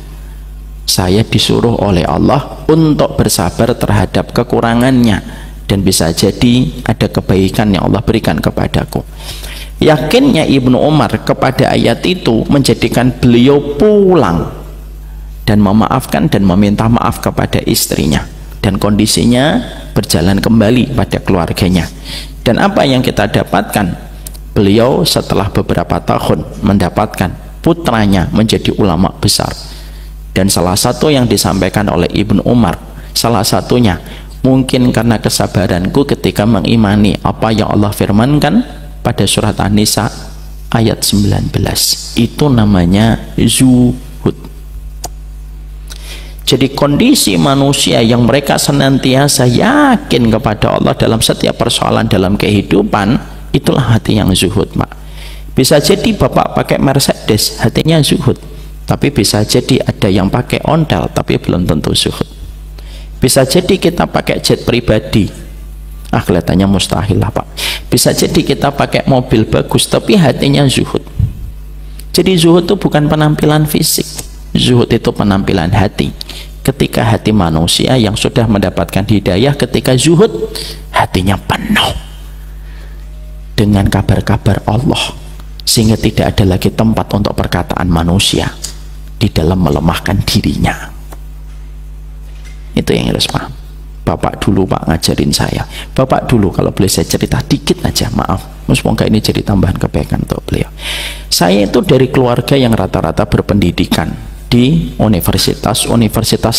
saya disuruh oleh Allah untuk bersabar terhadap kekurangannya, dan bisa jadi ada kebaikan yang Allah berikan kepadaku. Yakinnya Ibnu Umar kepada ayat itu menjadikan beliau pulang dan memaafkan dan meminta maaf kepada istrinya, dan kondisinya berjalan kembali pada keluarganya. Dan apa yang kita dapatkan, beliau setelah beberapa tahun mendapatkan putranya menjadi ulama besar. Dan salah satu yang disampaikan oleh Ibnu Umar, salah satunya, mungkin karena kesabaranku ketika mengimani apa yang Allah firmankan pada surat An-Nisa ayat 19, itu namanya zuhud. Jadi kondisi manusia yang mereka senantiasa yakin kepada Allah dalam setiap persoalan dalam kehidupan, itulah hati yang zuhud, Mak. Bisa jadi bapak pakai Mercedes, hatinya zuhud, tapi bisa jadi ada yang pakai ontel tapi belum tentu zuhud. Bisa jadi kita pakai jet pribadi, kelihatannya mustahil lah, Pak. Bisa jadi kita pakai mobil bagus tapi hatinya zuhud. Jadi zuhud itu bukan penampilan fisik, zuhud itu penampilan hati. Ketika hati manusia yang sudah mendapatkan hidayah, ketika zuhud, hatinya penuh dengan kabar-kabar Allah, sehingga tidak ada lagi tempat untuk perkataan manusia di dalam melemahkan dirinya. Itu yang harus paham. Bapak dulu Pak ngajarin saya. Bapak dulu, kalau boleh saya cerita dikit aja, maaf, semoga ini jadi tambahan kebaikan untuk beliau. Saya itu dari keluarga yang rata-rata berpendidikan di universitas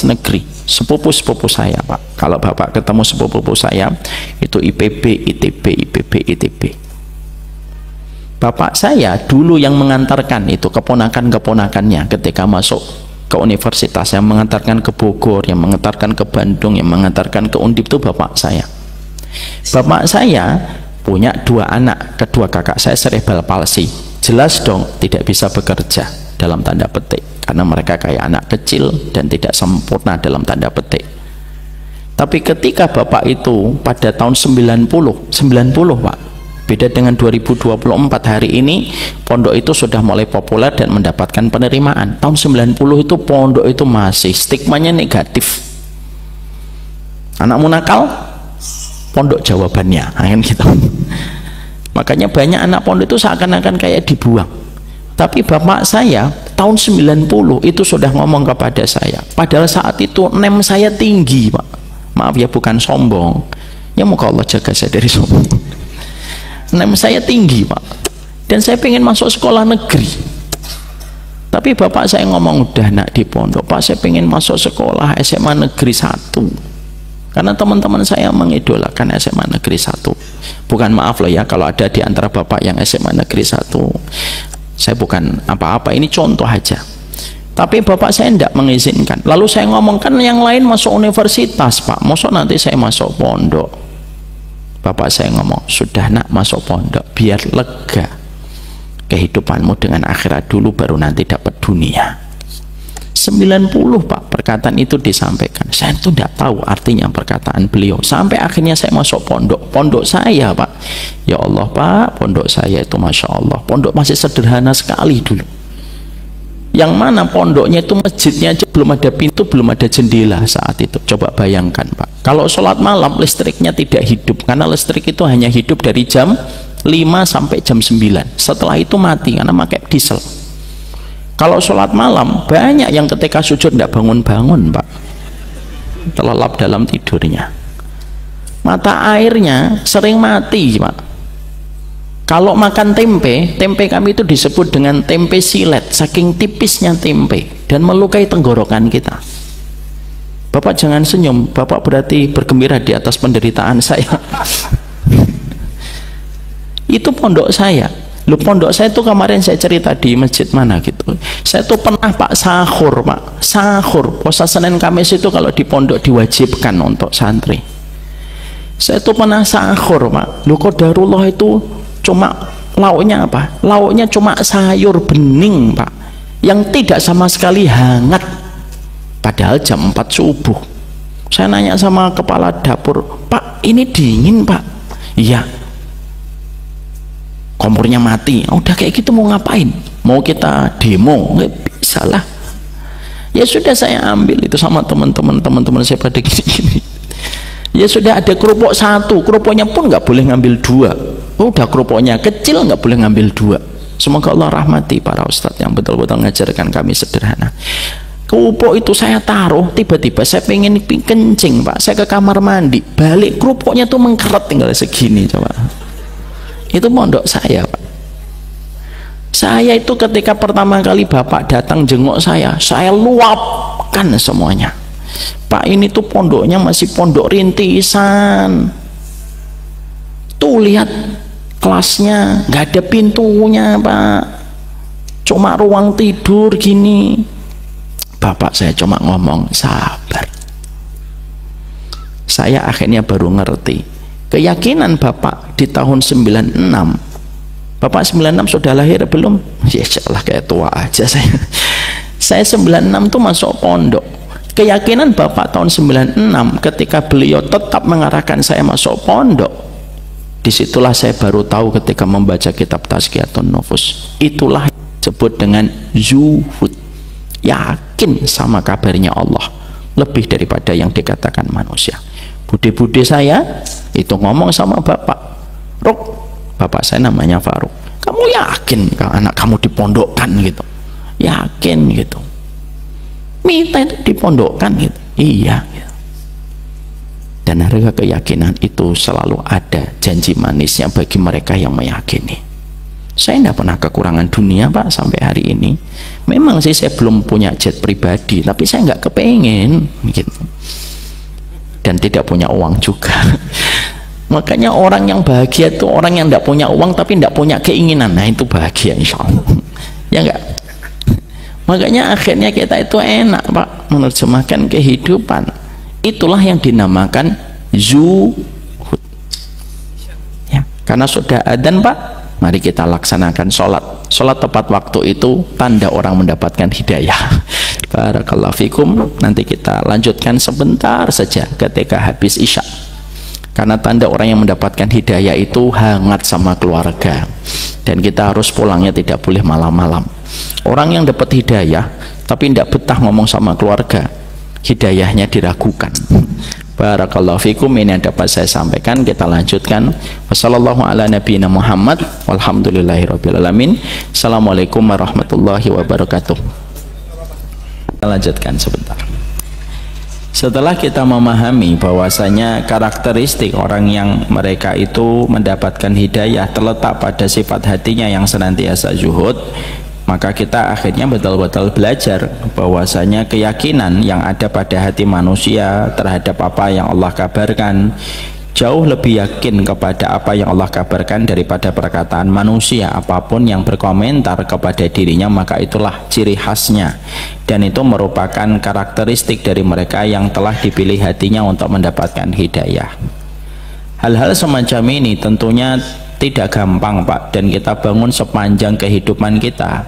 negeri. Sepupu-sepupu saya Pak, kalau Bapak ketemu sepupu saya itu IPB, ITB. Bapak saya dulu yang mengantarkan itu keponakan-keponakannya ketika masuk ke universitas, yang mengantarkan ke Bogor, yang mengantarkan ke Bandung, yang mengantarkan ke Undip, itu bapak saya. Bapak saya punya 2 anak, kedua kakak saya cerebral palsy. Jelas dong tidak bisa bekerja dalam tanda petik, karena mereka kayak anak kecil dan tidak sempurna dalam tanda petik. Tapi ketika bapak itu pada tahun 90 Pak, beda dengan 2024 hari ini, pondok itu sudah mulai populer dan mendapatkan penerimaan. Tahun 90 itu pondok itu masih stigmanya negatif. Anakmu nakal, pondok jawabannya, kan gitu. Makanya banyak anak pondok itu seakan-akan kayak dibuang. Tapi bapak saya tahun 90 itu sudah ngomong kepada saya, padahal saat itu nem saya tinggi Pak, maaf ya, bukan sombong ya, moga Allah jaga saya dari sombong. Nem saya tinggi Pak, dan saya pengen masuk sekolah negeri. Tapi bapak saya ngomong, udah nak di pondok Pak, saya pengen masuk sekolah SMA negeri 1, karena teman-teman saya mengidolakan SMA negeri 1. Bukan, maaf loh ya kalau ada di antara bapak yang SMA negeri 1, saya bukan apa-apa, ini contoh aja. Tapi bapak saya tidak mengizinkan. Lalu saya ngomongkan yang lain masuk universitas Pak, maksud nanti saya masuk pondok. Bapak saya ngomong, sudah nak masuk pondok biar lega kehidupanmu dengan akhirat dulu, baru nanti dapat dunia. 90 Pak perkataan itu disampaikan. Saya itu tidak tahu artinya perkataan beliau, sampai akhirnya saya masuk pondok saya Pak. Ya Allah Pak, pondok saya itu Masya Allah, pondok masih sederhana sekali dulu, yang mana pondoknya itu masjidnya aja belum ada pintu, belum ada jendela saat itu. Coba bayangkan Pak, kalau sholat malam listriknya tidak hidup, karena listrik itu hanya hidup dari jam 5 sampai jam 9, setelah itu mati karena pakai diesel. Kalau sholat malam banyak yang ketika sujud tidak bangun-bangun Pak, terlelap dalam tidurnya, mata airnya sering mati Pak. Kalau makan tempe kami itu disebut dengan tempe silet, saking tipisnya tempe dan melukai tenggorokan kita. Bapak jangan senyum, Bapak berarti bergembira di atas penderitaan saya. Itu pondok saya. Loh, pondok saya itu kemarin saya cerita di masjid mana gitu, saya tuh pernah Pak sahur Pak, sahur puasa Senin Kamis itu kalau di pondok diwajibkan untuk santri. Saya tuh pernah sahur Pak. Loh, qadarullah itu cuma lauknya apa? Lauknya cuma sayur bening Pak, yang tidak sama sekali hangat, padahal jam 4 subuh. Saya nanya sama kepala dapur, Pak ini dingin Pak. Iya, kompornya mati. Udah kayak gitu mau ngapain? Mau kita demo? Nggak bisa lah. Ya sudah, saya ambil itu sama teman-teman saya pada gini-gini. Ya sudah, ada kerupuk 1, kerupuknya pun nggak boleh ngambil 2. Udah kerupuknya kecil nggak boleh ngambil 2. Semoga Allah rahmati para ustadz yang betul-betul mengajarkan kami sederhana. Kerupuk itu saya taruh, tiba-tiba saya pengen kencing Pak, saya ke kamar mandi, balik kerupuknya tuh mengkeret tinggal segini. Coba, itu pondok saya Pak. Saya itu ketika pertama kali Bapak datang jenguk saya luapkan semuanya. Pak, ini tuh pondoknya masih pondok rintisan, tuh lihat kelasnya nggak ada pintunya Pak, cuma ruang tidur gini. Bapak saya cuma ngomong sabar. Saya akhirnya baru ngerti keyakinan Bapak di tahun 96. Bapak 96 sudah lahir belum? Ya Allah, kayak tua aja saya. Saya 96 tuh masuk pondok. Keyakinan Bapak tahun 96 ketika beliau tetap mengarahkan saya masuk pondok, disitulah saya baru tahu ketika membaca kitab Tazkiyatun Nufus, itulah disebut dengan zuhud, yakin sama kabarnya Allah lebih daripada yang dikatakan manusia. Bude-bude saya itu ngomong sama bapak, Ruk, bapak saya namanya Faruk, kamu yakin kalau anak kamu dipondokkan gitu? Yakin gitu? Minta itu dipondokkan gitu? Iya gitu. Dan harga keyakinan itu selalu ada janji manisnya bagi mereka yang meyakini. Saya tidak pernah kekurangan dunia Pak sampai hari ini. Memang sih saya belum punya jet pribadi, tapi saya nggak kepengen gitu. Dan tidak punya uang juga. Makanya orang yang bahagia itu orang yang tidak punya uang tapi tidak punya keinginan. Nah itu bahagia insya Allah. Ya enggak? Makanya akhirnya kita itu enak Pak menerjemahkan kehidupan. Itulah yang dinamakan zuhud. Ya, karena sudah adzan Pak, mari kita laksanakan sholat. Sholat tepat waktu itu tanda orang mendapatkan hidayah. Barakallahu fikum. Nanti kita lanjutkan sebentar saja ketika habis isya. Karena tanda orang yang mendapatkan hidayah itu hangat sama keluarga. Dan kita harus pulangnya tidak boleh malam-malam. Orang yang dapat hidayah tapi tidak betah ngomong sama keluarga, hidayahnya diragukan. Barakallahu fikum. Ini yang dapat saya sampaikan. Kita lanjutkan. Wassallallahu ala nabiyina Muhammad walhamdulillahirabbil alamin. Assalamualaikum warahmatullahi wabarakatuh. Kita lanjutkan sebentar. Setelah kita memahami bahwasanya karakteristik orang yang mereka itu mendapatkan hidayah terletak pada sifat hatinya yang senantiasa zuhud, maka kita akhirnya betul-betul belajar bahwasanya keyakinan yang ada pada hati manusia terhadap apa yang Allah kabarkan jauh lebih yakin kepada apa yang Allah kabarkan daripada perkataan manusia. Apapun yang berkomentar kepada dirinya maka itulah ciri khasnya, dan itu merupakan karakteristik dari mereka yang telah dipilih hatinya untuk mendapatkan hidayah. Hal-hal semacam ini tentunya tidak gampang Pak, dan kita bangun sepanjang kehidupan kita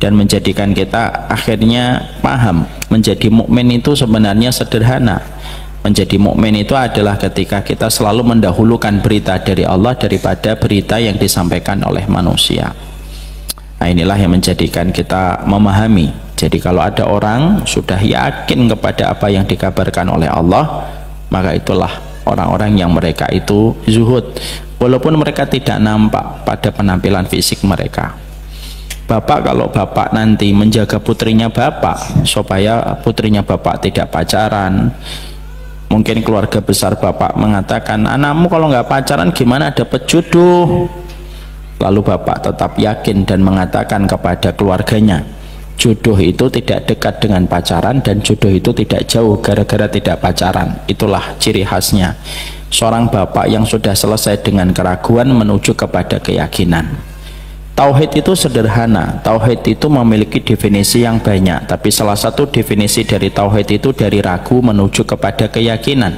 dan menjadikan kita akhirnya paham menjadi mukmin itu sebenarnya sederhana. Menjadi mukmin itu adalah ketika kita selalu mendahulukan berita dari Allah daripada berita yang disampaikan oleh manusia. Nah inilah yang menjadikan kita memahami. Jadi kalau ada orang sudah yakin kepada apa yang dikabarkan oleh Allah, maka itulah orang-orang yang mereka itu zuhud, walaupun mereka tidak nampak pada penampilan fisik mereka. Bapak kalau bapak nanti menjaga putrinya bapak supaya putrinya bapak tidak pacaran, mungkin keluarga besar bapak mengatakan, anakmu kalau nggak pacaran gimana dapat jodoh? Lalu bapak tetap yakin dan mengatakan kepada keluarganya, jodoh itu tidak dekat dengan pacaran dan jodoh itu tidak jauh gara-gara tidak pacaran. Itulah ciri khasnya seorang bapak yang sudah selesai dengan keraguan menuju kepada keyakinan. Tauhid itu sederhana. Tauhid itu memiliki definisi yang banyak, tapi salah satu definisi dari tauhid itu dari ragu menuju kepada keyakinan.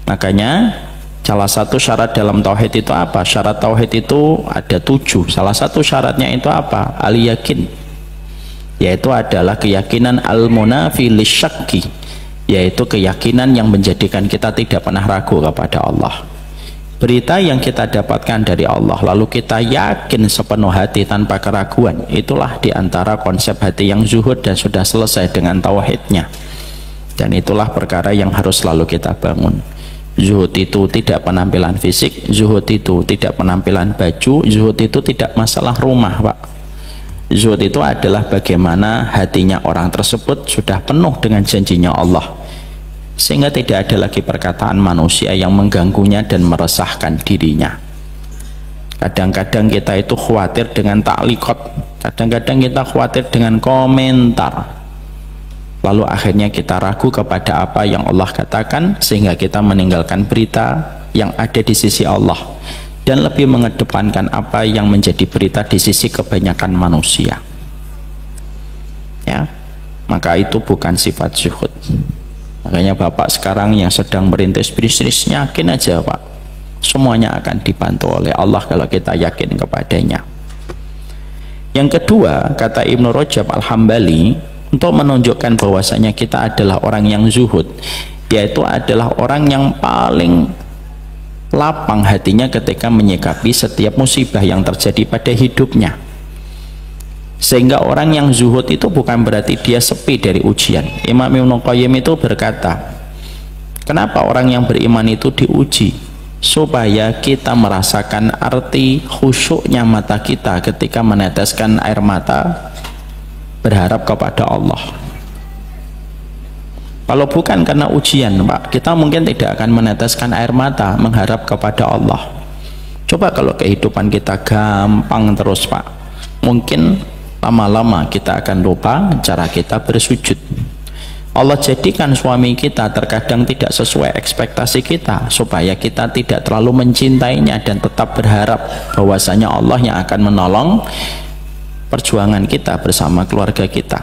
Makanya salah satu syarat dalam tauhid itu apa? Syarat tauhid itu ada 7. Salah satu syaratnya itu apa? Al-yakin, yaitu adalah keyakinan al-munafi lisyakki, yaitu keyakinan yang menjadikan kita tidak pernah ragu kepada Allah. Berita yang kita dapatkan dari Allah lalu kita yakin sepenuh hati tanpa keraguan, itulah diantara konsep hati yang zuhud dan sudah selesai dengan tauhidnya. Dan itulah perkara yang harus selalu kita bangun. Zuhud itu tidak penampilan fisik, zuhud itu tidak penampilan baju, zuhud itu tidak masalah rumah Pak. Zuhud itu adalah bagaimana hatinya orang tersebut sudah penuh dengan janjinya Allah, sehingga tidak ada lagi perkataan manusia yang mengganggunya dan meresahkan dirinya. Kadang-kadang kita itu khawatir dengan taklikot, kadang-kadang kita khawatir dengan komentar, lalu akhirnya kita ragu kepada apa yang Allah katakan, sehingga kita meninggalkan berita yang ada di sisi Allah dan lebih mengedepankan apa yang menjadi berita di sisi kebanyakan manusia. Ya, maka itu bukan sifat zuhud. Makanya bapak sekarang yang sedang merintis bisnis, yakin aja Pak, semuanya akan dibantu oleh Allah kalau kita yakin kepadanya. Yang kedua, kata Ibnu Rajab Al-Hambali, untuk menunjukkan bahwasanya kita adalah orang yang zuhud, yaitu adalah orang yang paling lapang hatinya ketika menyikapi setiap musibah yang terjadi pada hidupnya. Sehingga orang yang zuhud itu bukan berarti dia sepi dari ujian. Imam Ibnu Qayyim itu berkata, kenapa orang yang beriman itu diuji? Supaya kita merasakan arti khusyuknya mata kita ketika meneteskan air mata berharap kepada Allah. Kalau bukan karena ujian, Pak, kita mungkin tidak akan meneteskan air mata mengharap kepada Allah. Coba kalau kehidupan kita gampang terus, Pak, mungkin lama-lama kita akan lupa cara kita bersujud. Allah jadikan suami kita terkadang tidak sesuai ekspektasi kita supaya kita tidak terlalu mencintainya dan tetap berharap bahwasanya Allah yang akan menolong perjuangan kita bersama keluarga kita.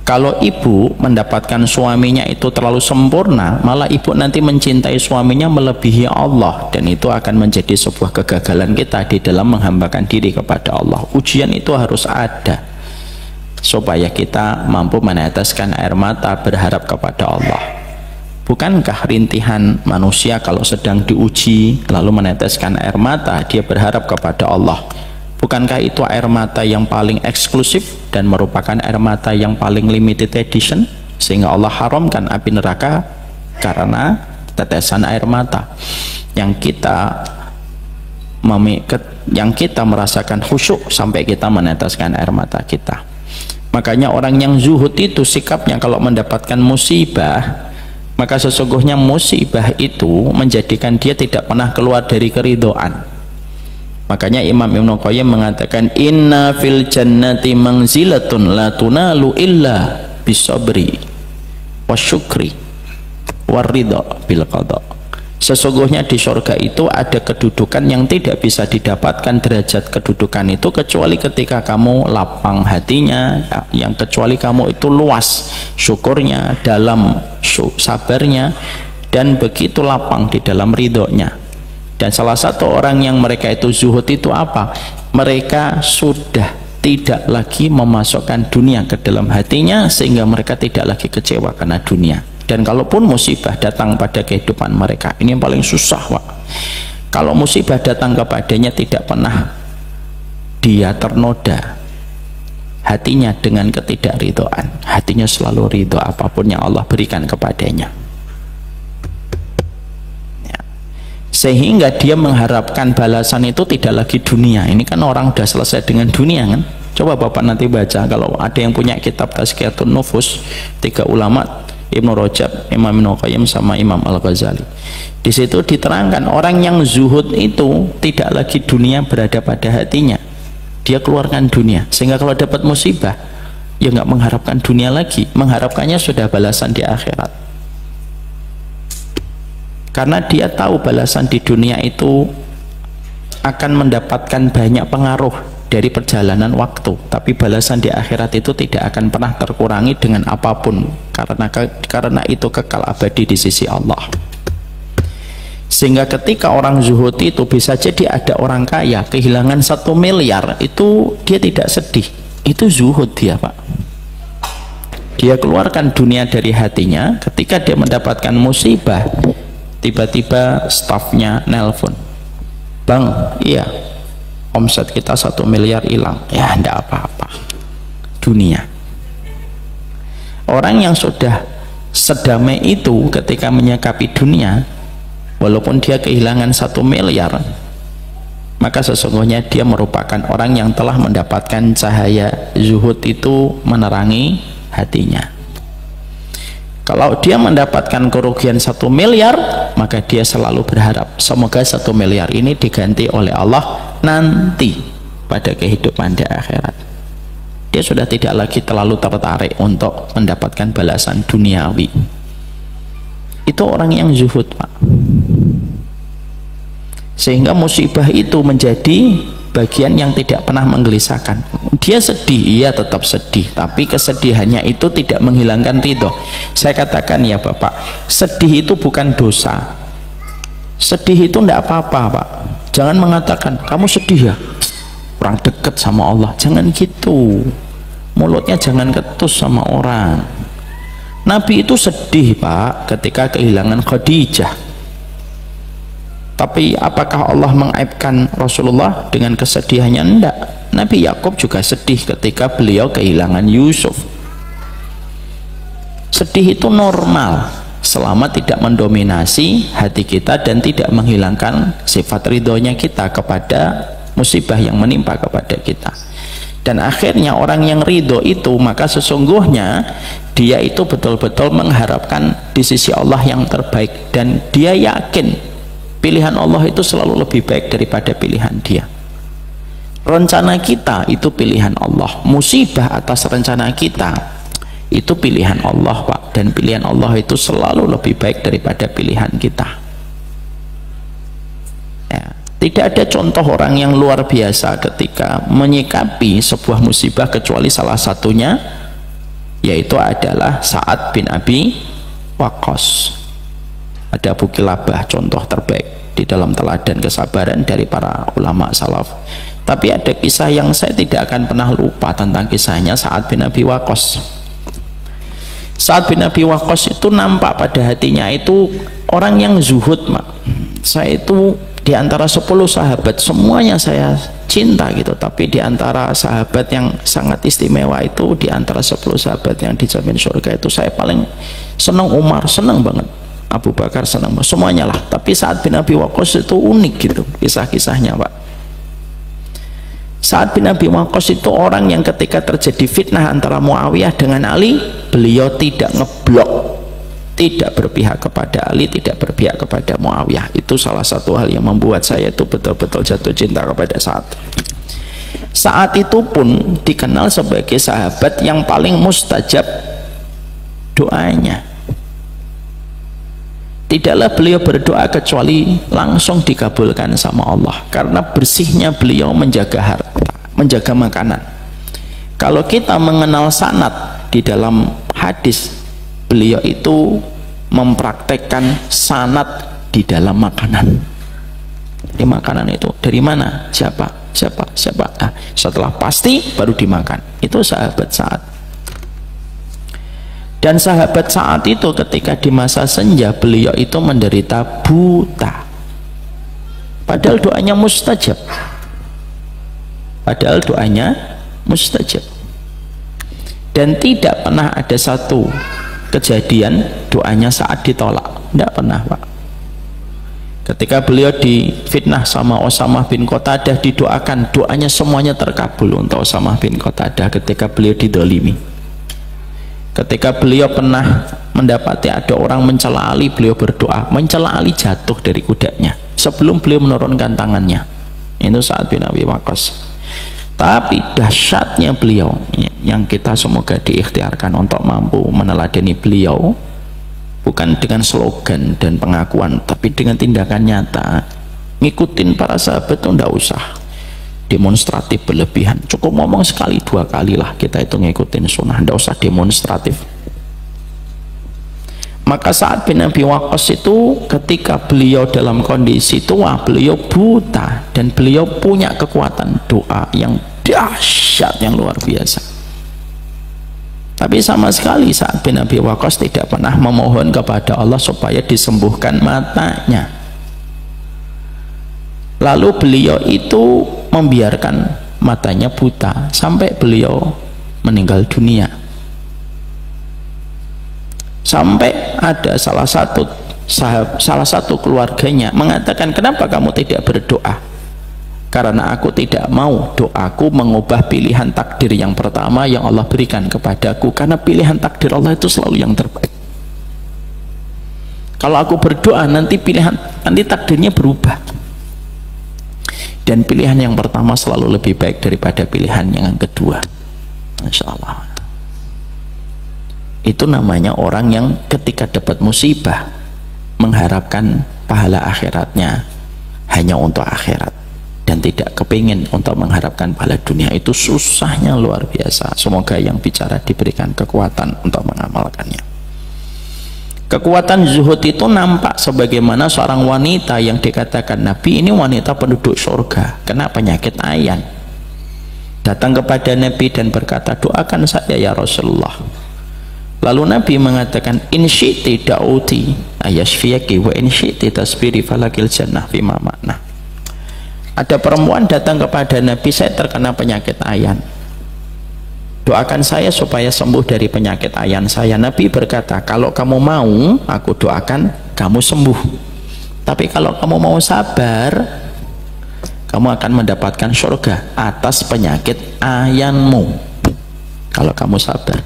Kalau ibu mendapatkan suaminya itu terlalu sempurna, malah ibu nanti mencintai suaminya melebihi Allah, dan itu akan menjadi sebuah kegagalan kita di dalam menghambakan diri kepada Allah. Ujian itu harus ada supaya kita mampu meneteskan air mata berharap kepada Allah. Bukankah rintihan manusia kalau sedang diuji lalu meneteskan air mata dia berharap kepada Allah? Bukankah itu air mata yang paling eksklusif dan merupakan air mata yang paling limited edition, sehingga Allah haramkan api neraka karena tetesan air mata yang kita merasakan khusyuk sampai kita meneteskan air mata kita. Makanya orang yang zuhud itu sikapnya kalau mendapatkan musibah, maka sesungguhnya musibah itu menjadikan dia tidak pernah keluar dari keridhaan. Makanya Imam Ibnu Qayyim mengatakan, inna fil jannati manzilatun la tunalu illa bisabri wasyukri waridha bil qada. Sesungguhnya di surga itu ada kedudukan yang tidak bisa didapatkan derajat kedudukan itu kecuali ketika kamu lapang hatinya, yang kecuali kamu itu luas syukurnya, dalam sabarnya, dan begitu lapang di dalam ridhonya. Dan salah satu orang yang mereka itu zuhud itu apa? Mereka sudah tidak lagi memasukkan dunia ke dalam hatinya, sehingga mereka tidak lagi kecewa karena dunia. Dan kalaupun musibah datang pada kehidupan mereka, ini yang paling susah, Pak. Kalau musibah datang kepadanya, tidak pernah dia ternoda hatinya dengan ketidakridhaan. Hatinya selalu ridho apapun yang Allah berikan kepadanya, sehingga dia mengharapkan balasan itu tidak lagi dunia. Ini kan orang udah selesai dengan dunia kan. Coba Bapak nanti baca, kalau ada yang punya kitab Tazkiyatun Nufus, 3 ulama, Ibnu Rajab, Imam Ibnu Qayyim, sama Imam Al-Ghazali, di situ diterangkan orang yang zuhud itu tidak lagi dunia berada pada hatinya, dia keluarkan dunia, sehingga kalau dapat musibah ya nggak mengharapkan dunia lagi, mengharapkannya sudah balasan di akhirat. Karena dia tahu balasan di dunia itu akan mendapatkan banyak pengaruh dari perjalanan waktu, tapi balasan di akhirat itu tidak akan pernah terkurangi dengan apapun, karena itu kekal abadi di sisi Allah. Sehingga ketika orang zuhud itu, bisa jadi ada orang kaya kehilangan 1 miliar, itu dia tidak sedih, itu zuhud dia, Pak. Dia keluarkan dunia dari hatinya. Ketika dia mendapatkan musibah, tiba-tiba stafnya nelpon, bang, iya omset kita 1 miliar hilang. Ya enggak apa-apa, dunia. Orang yang sudah sedamai itu ketika menyikapi dunia, walaupun dia kehilangan 1 miliar, maka sesungguhnya dia merupakan orang yang telah mendapatkan cahaya zuhud itu menerangi hatinya. Kalau dia mendapatkan kerugian 1 miliar, maka dia selalu berharap semoga 1 miliar ini diganti oleh Allah nanti pada kehidupan di akhirat. Dia sudah tidak lagi terlalu tertarik untuk mendapatkan balasan duniawi. Itu orang yang zuhud, Pak. Sehingga musibah itu menjadi bagian yang tidak pernah menggelisahkan. Dia sedih, iya tetap sedih, tapi kesedihannya itu tidak menghilangkan ridho. Saya katakan ya Bapak, sedih itu bukan dosa. Sedih itu tidak apa-apa, Pak. Jangan mengatakan kamu sedih ya, kurang dekat sama Allah. Jangan gitu, mulutnya jangan ketus sama orang. Nabi itu sedih, Pak, ketika kehilangan Khadijah. Tapi apakah Allah mengaibkan Rasulullah dengan kesedihannya? Enggak. Nabi Yakub juga sedih ketika beliau kehilangan Yusuf. Sedih itu normal selama tidak mendominasi hati kita dan tidak menghilangkan sifat ridhonya kita kepada musibah yang menimpa kepada kita. Dan akhirnya orang yang ridho itu, maka sesungguhnya dia itu betul-betul mengharapkan di sisi Allah yang terbaik, dan dia yakin pilihan Allah itu selalu lebih baik daripada pilihan dia. Rencana kita itu pilihan Allah, musibah atas rencana kita itu pilihan Allah, Pak, dan pilihan Allah itu selalu lebih baik daripada pilihan kita. Ya. Tidak ada contoh orang yang luar biasa ketika menyikapi sebuah musibah kecuali salah satunya, yaitu adalah Sa'ad bin Abi Waqqas. Ada Abu Kilabah, contoh terbaik di dalam teladan kesabaran dari para ulama salaf. Tapi ada kisah yang saya tidak akan pernah lupa tentang kisahnya Sa'ad bin Abi Waqqas. Sa'ad bin Abi Waqqas itu nampak pada hatinya itu orang yang zuhud, Mak. Saya itu di antara 10 sahabat semuanya saya cinta gitu, tapi di antara sahabat yang sangat istimewa itu, di antara 10 sahabat yang dijamin surga itu, saya paling senang Umar, senang banget Abu Bakar, senang banget, semuanya lah. Tapi Sa'ad bin Abi Waqqas itu unik gitu kisah-kisahnya, Pak. Sa'ad bin Abi Waqqas itu orang yang ketika terjadi fitnah antara Muawiyah dengan Ali, beliau tidak ngeblok, tidak berpihak kepada Ali, tidak berpihak kepada Muawiyah. Itu salah satu hal yang membuat saya itu betul-betul jatuh cinta kepada Sa'ad. Sa'ad itu pun dikenal sebagai sahabat yang paling mustajab doanya. Tidaklah beliau berdoa kecuali langsung dikabulkan sama Allah, karena bersihnya beliau menjaga harta, menjaga makanan. Kalau kita mengenal sanad di dalam hadis, beliau itu mempraktekkan sanad di dalam makanan. Di makanan itu dari mana, siapa. Nah, setelah pasti baru dimakan. Itu sahabat Sa'ad. Dan sahabat Sa'ad itu ketika di masa senja beliau itu menderita buta, padahal doanya mustajab. Dan tidak pernah ada satu kejadian doanya Sa'ad ditolak, tidak pernah, Pak. Ketika beliau difitnah sama Usamah bin Qatadah, didoakan, doanya semuanya terkabul untuk Usamah bin Qatadah. Ketika beliau didolimi, ketika beliau pernah mendapati ada orang mencela Ali, beliau berdoa, mencela Ali jatuh dari kudanya sebelum beliau menurunkan tangannya. Itu Sa'ad bin Abi Waqqas. Tapi dahsyatnya beliau, yang kita semoga diikhtiarkan untuk mampu meneladani beliau, bukan dengan slogan dan pengakuan, tapi dengan tindakan nyata. Ngikutin para sahabat itu tidak usah demonstratif berlebihan, cukup ngomong sekali 2 kali lah kita itu ngikutin sunnah, tidak usah demonstratif. Maka Sa'ad bin Abi Waqqas itu ketika beliau dalam kondisi tua, beliau buta, dan beliau punya kekuatan doa yang dahsyat, yang luar biasa. Tapi sama sekali Sa'ad bin Abi Waqqas tidak pernah memohon kepada Allah supaya disembuhkan matanya. Lalu beliau itu membiarkan matanya buta sampai beliau meninggal dunia. Sampai ada salah satu keluarganya mengatakan, kenapa kamu tidak berdoa? Karena aku tidak mau doaku mengubah pilihan takdir yang pertama yang Allah berikan kepadaku, karena pilihan takdir Allah itu selalu yang terbaik. Kalau aku berdoa nanti takdirnya berubah, dan pilihan yang pertama selalu lebih baik daripada pilihan yang kedua. Insya Allah. Itu namanya orang yang ketika dapat musibah mengharapkan pahala akhiratnya hanya untuk akhirat dan tidak kepingin untuk mengharapkan pahala dunia. Itu susahnya luar biasa. Semoga yang bicara diberikan kekuatan untuk mengamalkannya. Kekuatan zuhud itu nampak sebagaimana seorang wanita yang dikatakan Nabi ini wanita penduduk surga, kena penyakit ayan, datang kepada Nabi dan berkata, doakan saya ya Rasulullah Lalu Nabi mengatakan, in syi'ti da'uti ayashfiyaki wa in syi'ti tasbiri falakil jannah fima makna. Ada perempuan datang kepada Nabi, saya terkena penyakit ayan, doakan saya supaya sembuh dari penyakit ayan saya. Nabi berkata, kalau kamu mau aku doakan kamu sembuh, tapi kalau kamu mau sabar, kamu akan mendapatkan surga atas penyakit ayanmu kalau kamu sabar.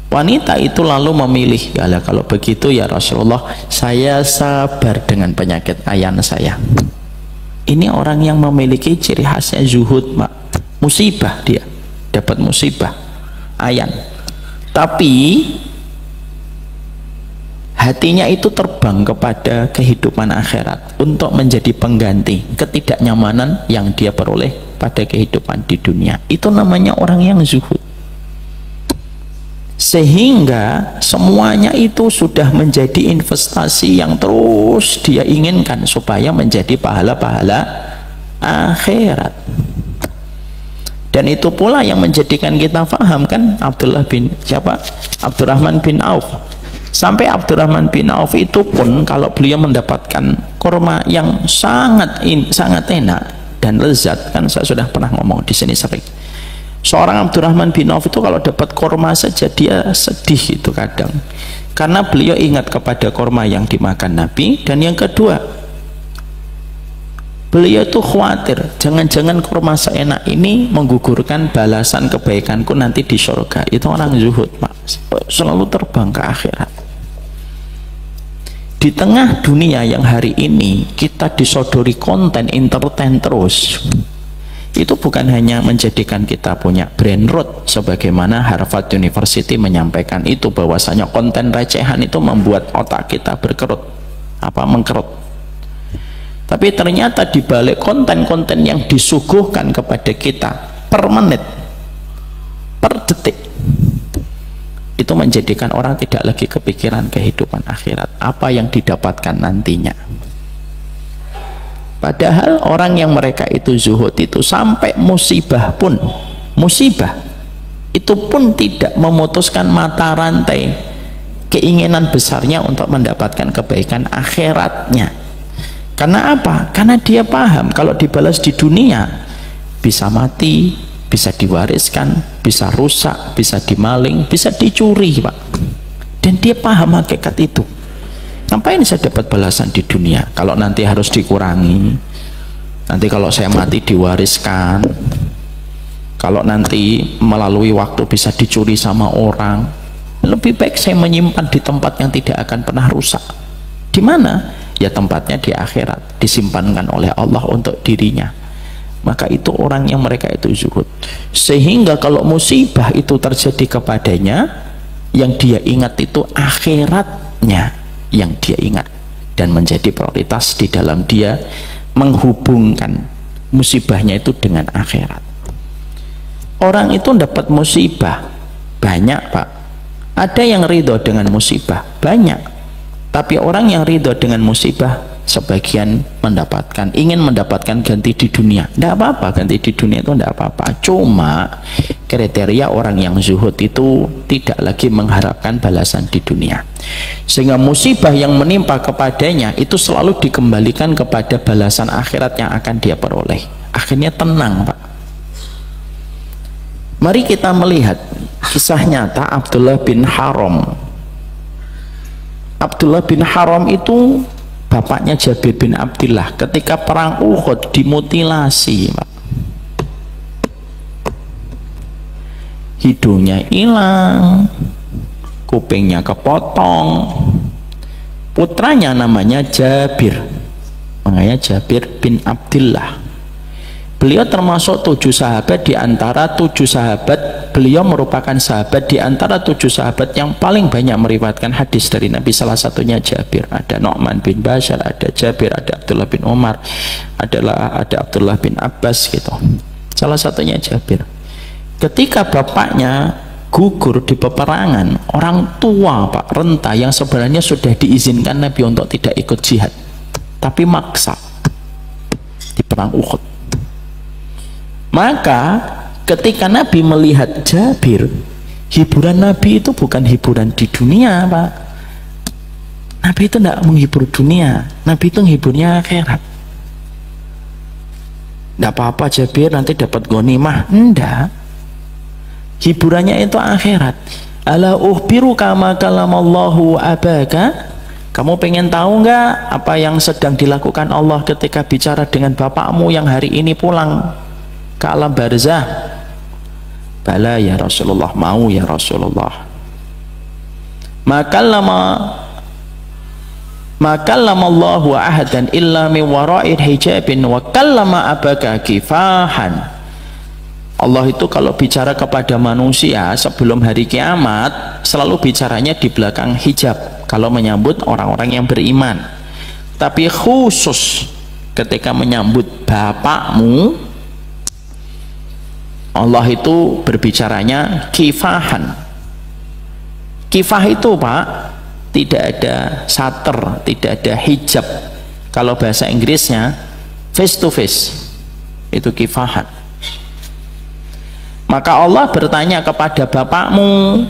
Wanita itu lalu memilih, ya kalau begitu ya Rasulullah, saya sabar dengan penyakit ayan saya. Ini orang yang memiliki ciri khasnya zuhud, Mak. Musibah, dia dapat musibah ayan, tapi hatinya itu terbang kepada kehidupan akhirat untuk menjadi pengganti ketidaknyamanan yang dia peroleh pada kehidupan di dunia. Itu namanya orang yang zuhud. Sehingga semuanya itu sudah menjadi investasi yang terus dia inginkan supaya menjadi pahala-pahala akhirat. Dan itu pula yang menjadikan kita paham kan, Abdurrahman bin Auf. Sampai Abdurrahman bin Auf itu pun kalau beliau mendapatkan kurma yang sangat enak dan lezat, kan saya sudah pernah ngomong di sini sering. Seorang Abdurrahman bin Auf itu kalau dapat kurma saja dia sedih itu kadang, karena beliau ingat kepada kurma yang dimakan Nabi. Dan yang kedua, beliau itu khawatir jangan-jangan kurma seenak ini menggugurkan balasan kebaikanku nanti di surga. Itu orang zuhud, Pak, selalu terbang ke akhirat. Di tengah dunia yang hari ini kita disodori konten entertain terus, itu bukan hanya menjadikan kita punya brain rot sebagaimana Harvard University menyampaikan itu, bahwasanya konten recehan itu membuat otak kita mengkerut. Tapi ternyata di balik konten-konten yang disuguhkan kepada kita per menit, per detik, itu menjadikan orang tidak lagi kepikiran kehidupan akhirat, apa yang didapatkan nantinya. Padahal orang yang mereka itu zuhud itu sampai musibah itu pun tidak memutuskan mata rantai keinginan besarnya untuk mendapatkan kebaikan akhiratnya. Karena apa? Karena dia paham kalau dibalas di dunia bisa mati, bisa diwariskan, bisa rusak, bisa dimaling, bisa dicuri, Pak. Dan dia paham hakikat itu. Ngapain saya dapat balasan di dunia kalau nanti harus dikurangi, nanti kalau saya mati diwariskan, kalau nanti melalui waktu bisa dicuri sama orang. Lebih baik saya menyimpan di tempat yang tidak akan pernah rusak. Di mana? Ya tempatnya di akhirat, disimpankan oleh Allah untuk dirinya. Maka itu orang yang mereka itu zuhud, sehingga kalau musibah itu terjadi kepadanya, yang dia ingat itu akhiratnya yang dia ingat, dan menjadi prioritas di dalam dia menghubungkan musibahnya itu dengan akhirat. Orang itu dapat musibah banyak, Pak. Ada yang ridho dengan musibah banyak, tapi orang yang ridho dengan musibah sebagian ingin mendapatkan ganti di dunia. Tidak apa-apa, ganti di dunia itu tidak apa-apa. Cuma kriteria orang yang zuhud itu tidak lagi mengharapkan balasan di dunia, sehingga musibah yang menimpa kepadanya itu selalu dikembalikan kepada balasan akhirat yang akan dia peroleh. Akhirnya tenang, Pak. Mari kita melihat kisah nyata Abdullah bin Haram. Abdullah bin Haram itu bapaknya Jabir bin Abdillah. Ketika perang Uhud dimutilasi, Pak. Hidungnya hilang, kupingnya kepotong. Putranya namanya Jabir, makanya Jabir bin Abdillah. Beliau termasuk 7 sahabat di antara 7 sahabat. Beliau merupakan sahabat di antara 7 sahabat yang paling banyak meriwayatkan hadis dari Nabi. Salah satunya Jabir. Ada Nu'man bin Bashar, ada Jabir, ada Abdullah bin Umar, ada Abdullah bin Abbas gitu. Salah satunya Jabir. Ketika bapaknya gugur di peperangan, orang tua, Pak, renta yang sebenarnya sudah diizinkan Nabi untuk tidak ikut jihad, tapi maksa di perang Uhud. Maka ketika Nabi melihat Jabir, Hiburan Nabi itu bukan hiburan di dunia, Pak. Nabi itu tidak menghibur dunia, Nabi itu menghiburnya akhirat. Tidak apa-apa Jabir nanti dapat ghanimah, enggak. Hiburannya itu akhirat. Ala ukhbiru kama kalamallahu abaka. Kamu pengen tahu nggak apa yang sedang dilakukan Allah ketika bicara dengan bapakmu yang hari ini pulang ke alam barzah? Bala ya Rasulullah, mau ya Rasulullah. Makallama Allahu ahadan illa min wara'id hijabin wa kallama abaka kifahan. Allah itu kalau bicara kepada manusia sebelum hari kiamat selalu bicaranya di belakang hijab kalau menyambut orang-orang yang beriman, tapi khusus ketika menyambut bapakmu Allah itu berbicaranya kifahan. Kifah itu Pak tidak ada sater, tidak ada hijab. Kalau bahasa Inggrisnya face to face, itu kifahan. Maka Allah bertanya kepada bapakmu,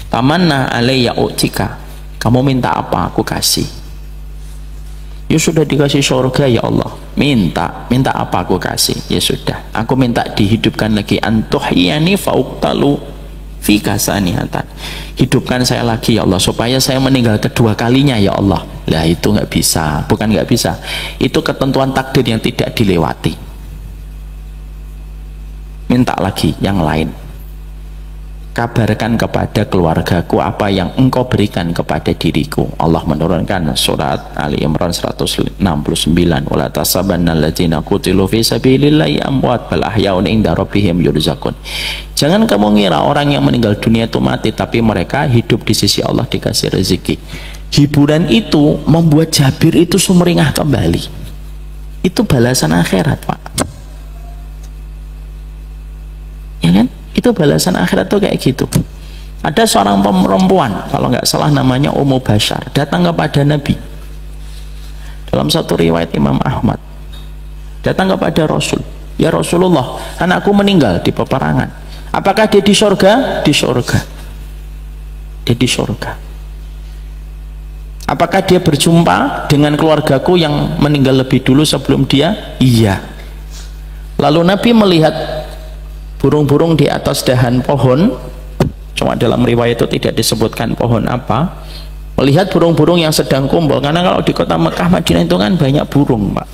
tamanna alayya u'tika, kamu minta apa aku kasih. Ya sudah dikasih surga ya Allah, minta apa aku kasih. Ya sudah, aku minta dihidupkan lagi, antuhyani fauqtalu fi kasanihatan, hidupkan saya lagi ya Allah supaya saya meninggal kedua kalinya ya Allah. Lah itu nggak bisa, bukan nggak bisa, itu ketentuan takdir yang tidak dilewati. Minta lagi yang lain, kabarkan kepada keluargaku apa yang engkau berikan kepada diriku. Allah menurunkan surat Ali Imran 169, wala tasabanna alladziina qutilu fi sabilillahi amwat bal ahyaun inda rabbihim yurzaqun. Jangan kamu ngira orang yang meninggal dunia itu mati, tapi mereka hidup di sisi Allah dikasih rezeki. Hiburan itu membuat Jabir itu sumringah kembali. Itu balasan akhirat Pak, ya kan? Itu balasan akhirat tuh kayak gitu. Ada seorang perempuan, kalau nggak salah namanya Ummu Bashar, datang kepada Nabi. Dalam satu riwayat Imam Ahmad, datang kepada Rasul, ya Rasulullah, anakku meninggal di peperangan. Apakah dia di surga? Di surga. Dia di surga. Apakah dia berjumpa dengan keluargaku yang meninggal lebih dulu sebelum dia? Iya. Lalu Nabi melihat burung-burung di atas dahan pohon, cuma dalam riwayat itu tidak disebutkan pohon apa. Melihat burung-burung yang sedang kumpul, karena kalau di kota Mekah Madinah itu kan banyak burung Pak,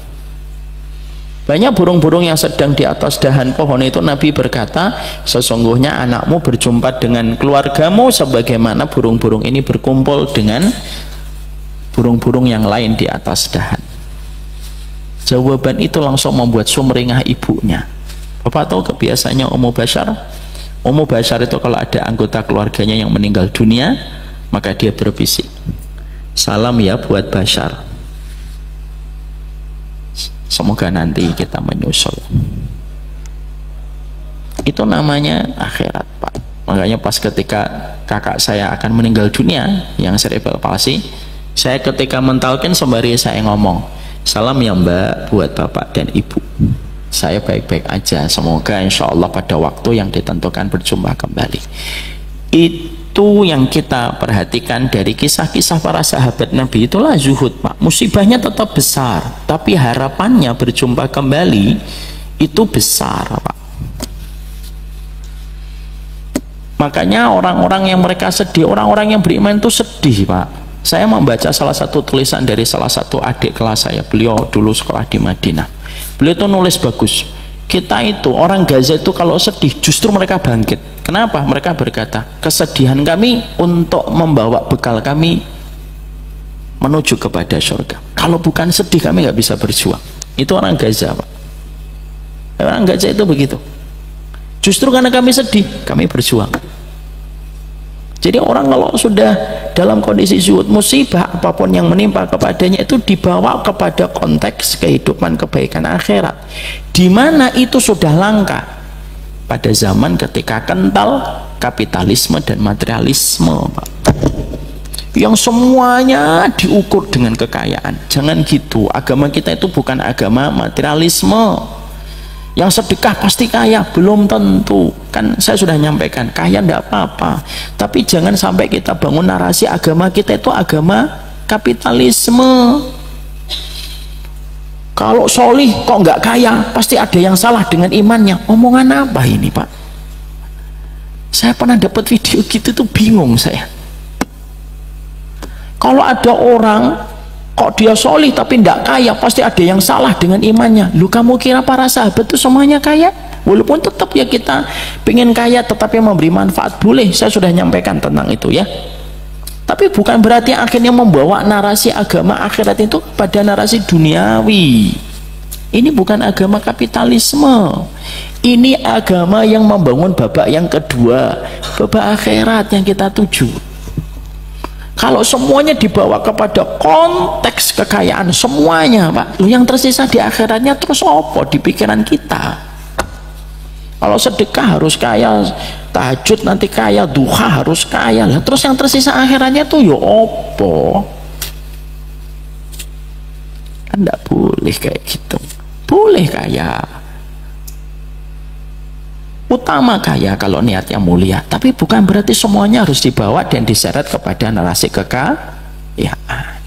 banyak burung-burung yang sedang di atas dahan pohon itu. Nabi berkata, sesungguhnya anakmu berjumpa dengan keluargamu sebagaimana burung-burung ini berkumpul dengan burung-burung yang lain di atas dahan. Jawaban itu langsung membuat sumringah ibunya. Bapak tahu kebiasaannya Ummu Bashar? Ummu Bashar itu kalau ada anggota keluarganya yang meninggal dunia, maka dia berbisik, salam ya buat Bashar, semoga nanti kita menyusul. Itu namanya akhirat Pak. Makanya pas ketika kakak saya akan meninggal dunia yang cerebral palsy, saya ketika mentalkin sembari saya ngomong, salam ya Mbak buat bapak dan ibu, saya baik-baik aja, semoga insya Allah pada waktu yang ditentukan berjumpa kembali. Itu yang kita perhatikan dari kisah-kisah para sahabat Nabi. Itulah zuhud Pak. Musibahnya tetap besar, tapi harapannya berjumpa kembali itu besar Pak. Makanya orang-orang yang mereka sedih, orang-orang yang beriman itu sedih Pak. Saya membaca salah satu tulisan dari salah satu adik kelas saya, beliau dulu sekolah di Madinah. Beliau itu nulis bagus, kita itu orang Gaza itu kalau sedih justru mereka bangkit. Kenapa? Mereka berkata, kesedihan kami untuk membawa bekal kami menuju kepada surga. Kalau bukan sedih kami nggak bisa berjuang. Itu orang Gaza Pak. Orang Gaza itu begitu, justru karena kami sedih kami berjuang. Jadi orang kalau sudah dalam kondisi zuhud, musibah apapun yang menimpa kepadanya itu dibawa kepada konteks kehidupan kebaikan akhirat, di mana itu sudah langka pada zaman ketika kental kapitalisme dan materialisme Pak, yang semuanya diukur dengan kekayaan. Jangan gitu, agama kita itu bukan agama materialisme. Yang sedekah pasti kaya, belum tentu. Kan saya sudah nyampaikan, kaya tidak apa-apa, tapi jangan sampai kita bangun narasi agama kita itu agama kapitalisme. Kalau solih kok nggak kaya, pasti ada yang salah dengan imannya. Omongan apa ini, Pak? Saya pernah dapat video gitu tuh bingung saya. Kalau ada orang kok dia solih tapi tidak kaya, pasti ada yang salah dengan imannya. Lu kamu kira para sahabat itu semuanya kaya? Walaupun tetap ya kita pengen kaya, tetapi memberi manfaat boleh. Saya sudah nyampaikan tentang itu ya. Tapi bukan berarti akhirnya membawa narasi agama akhirat itu pada narasi duniawi. Ini bukan agama kapitalisme. Ini agama yang membangun babak yang kedua, babak akhirat yang kita tuju. Kalau semuanya dibawa kepada konteks kekayaan semuanya, Pak, yang tersisa di akhiratnya terus apa di pikiran kita? Kalau sedekah harus kaya, tahajud nanti kaya, duha harus kaya lah. Terus yang tersisa akhiratnya tuh ya opo? Kan tidak boleh kayak gitu. Boleh kaya, utama kaya kalau niatnya mulia, tapi bukan berarti semuanya harus dibawa dan diseret kepada narasi kekayaan.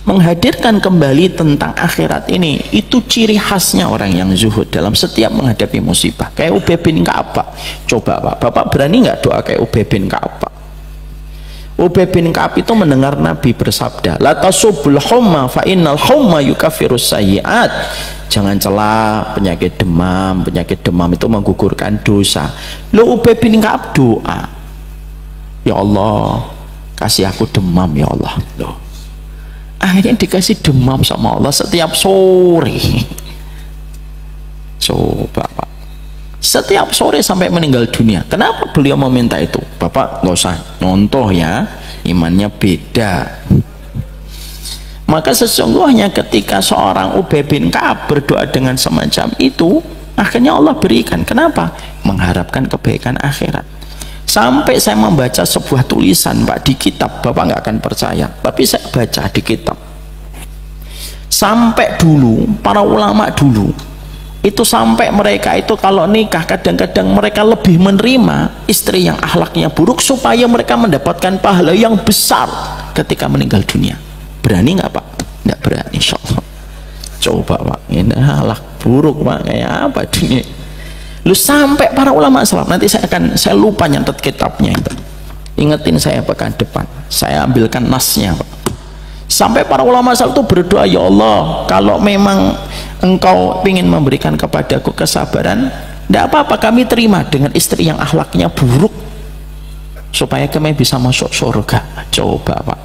Menghadirkan kembali tentang akhirat ini, itu ciri khasnya orang yang zuhud dalam setiap menghadapi musibah. Kayak Ubay bin Ka'ab. Coba Pak, Bapak berani nggak doa kayak Ubay bin Ka'ab? Ubay bin Ka'ab itu mendengar Nabi bersabda, la tasubul humma fa innal humma yukafirus sayyi'at. Jangan celah penyakit demam itu menggugurkan dosa. Lo Ubay bin Ka'ab doa, ya Allah kasih aku demam ya Allah. Loh, akhirnya dikasih demam sama Allah setiap sore. Coba Pak, setiap sore sampai meninggal dunia. Kenapa beliau meminta itu? Bapak nggak usah nyontoh ya, imannya beda. Maka sesungguhnya ketika seorang Ubay bin Ka'ab berdoa dengan semacam itu, akhirnya Allah berikan. Kenapa? Mengharapkan kebaikan akhirat. Sampai saya membaca sebuah tulisan Pak di kitab, Bapak nggak akan percaya, tapi saya baca di kitab. Sampai dulu para ulama dulu itu, sampai mereka itu kalau nikah kadang-kadang mereka lebih menerima istri yang akhlaknya buruk supaya mereka mendapatkan pahala yang besar ketika meninggal dunia. Berani nggak Pak? Nggak berani, insya Allah. Coba Pak, ini akhlak buruk Pak, kayak apa dunia? Lu sampai para ulama salaf, nanti saya lupa nyatet kitabnya itu, ingetin saya pekan depan, saya ambilkan nasnya Pak. Sampai para ulama salaf itu berdoa, ya Allah kalau memang engkau ingin memberikan kepadaku kesabaran, tidak apa-apa kami terima dengan istri yang akhlaknya buruk supaya kami bisa masuk surga. Coba Pak,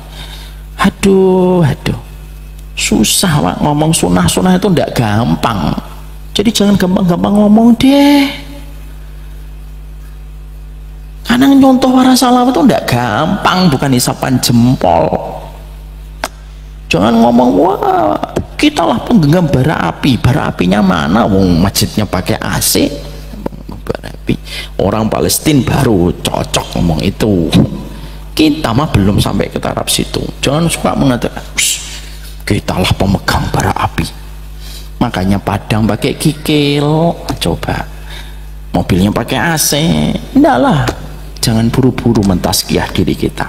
aduh susah Pak, ngomong sunnah itu tidak gampang. Jadi jangan gampang-gampang ngomong deh, karena nyontoh para salaf itu tidak gampang, bukan isapan jempol. Jangan ngomong wah kita lah penggenggam bara api. Bara apinya mana? Wong masjidnya pakai AC. Bara api. Orang Palestina baru cocok ngomong itu. Kita mah belum sampai ke taraf situ. Jangan suka mengatakan kita lah pemegang bara api. Makanya Padang pakai kikil, coba mobilnya pakai AC. Enggak lah, jangan buru-buru mentazkiyah diri kita.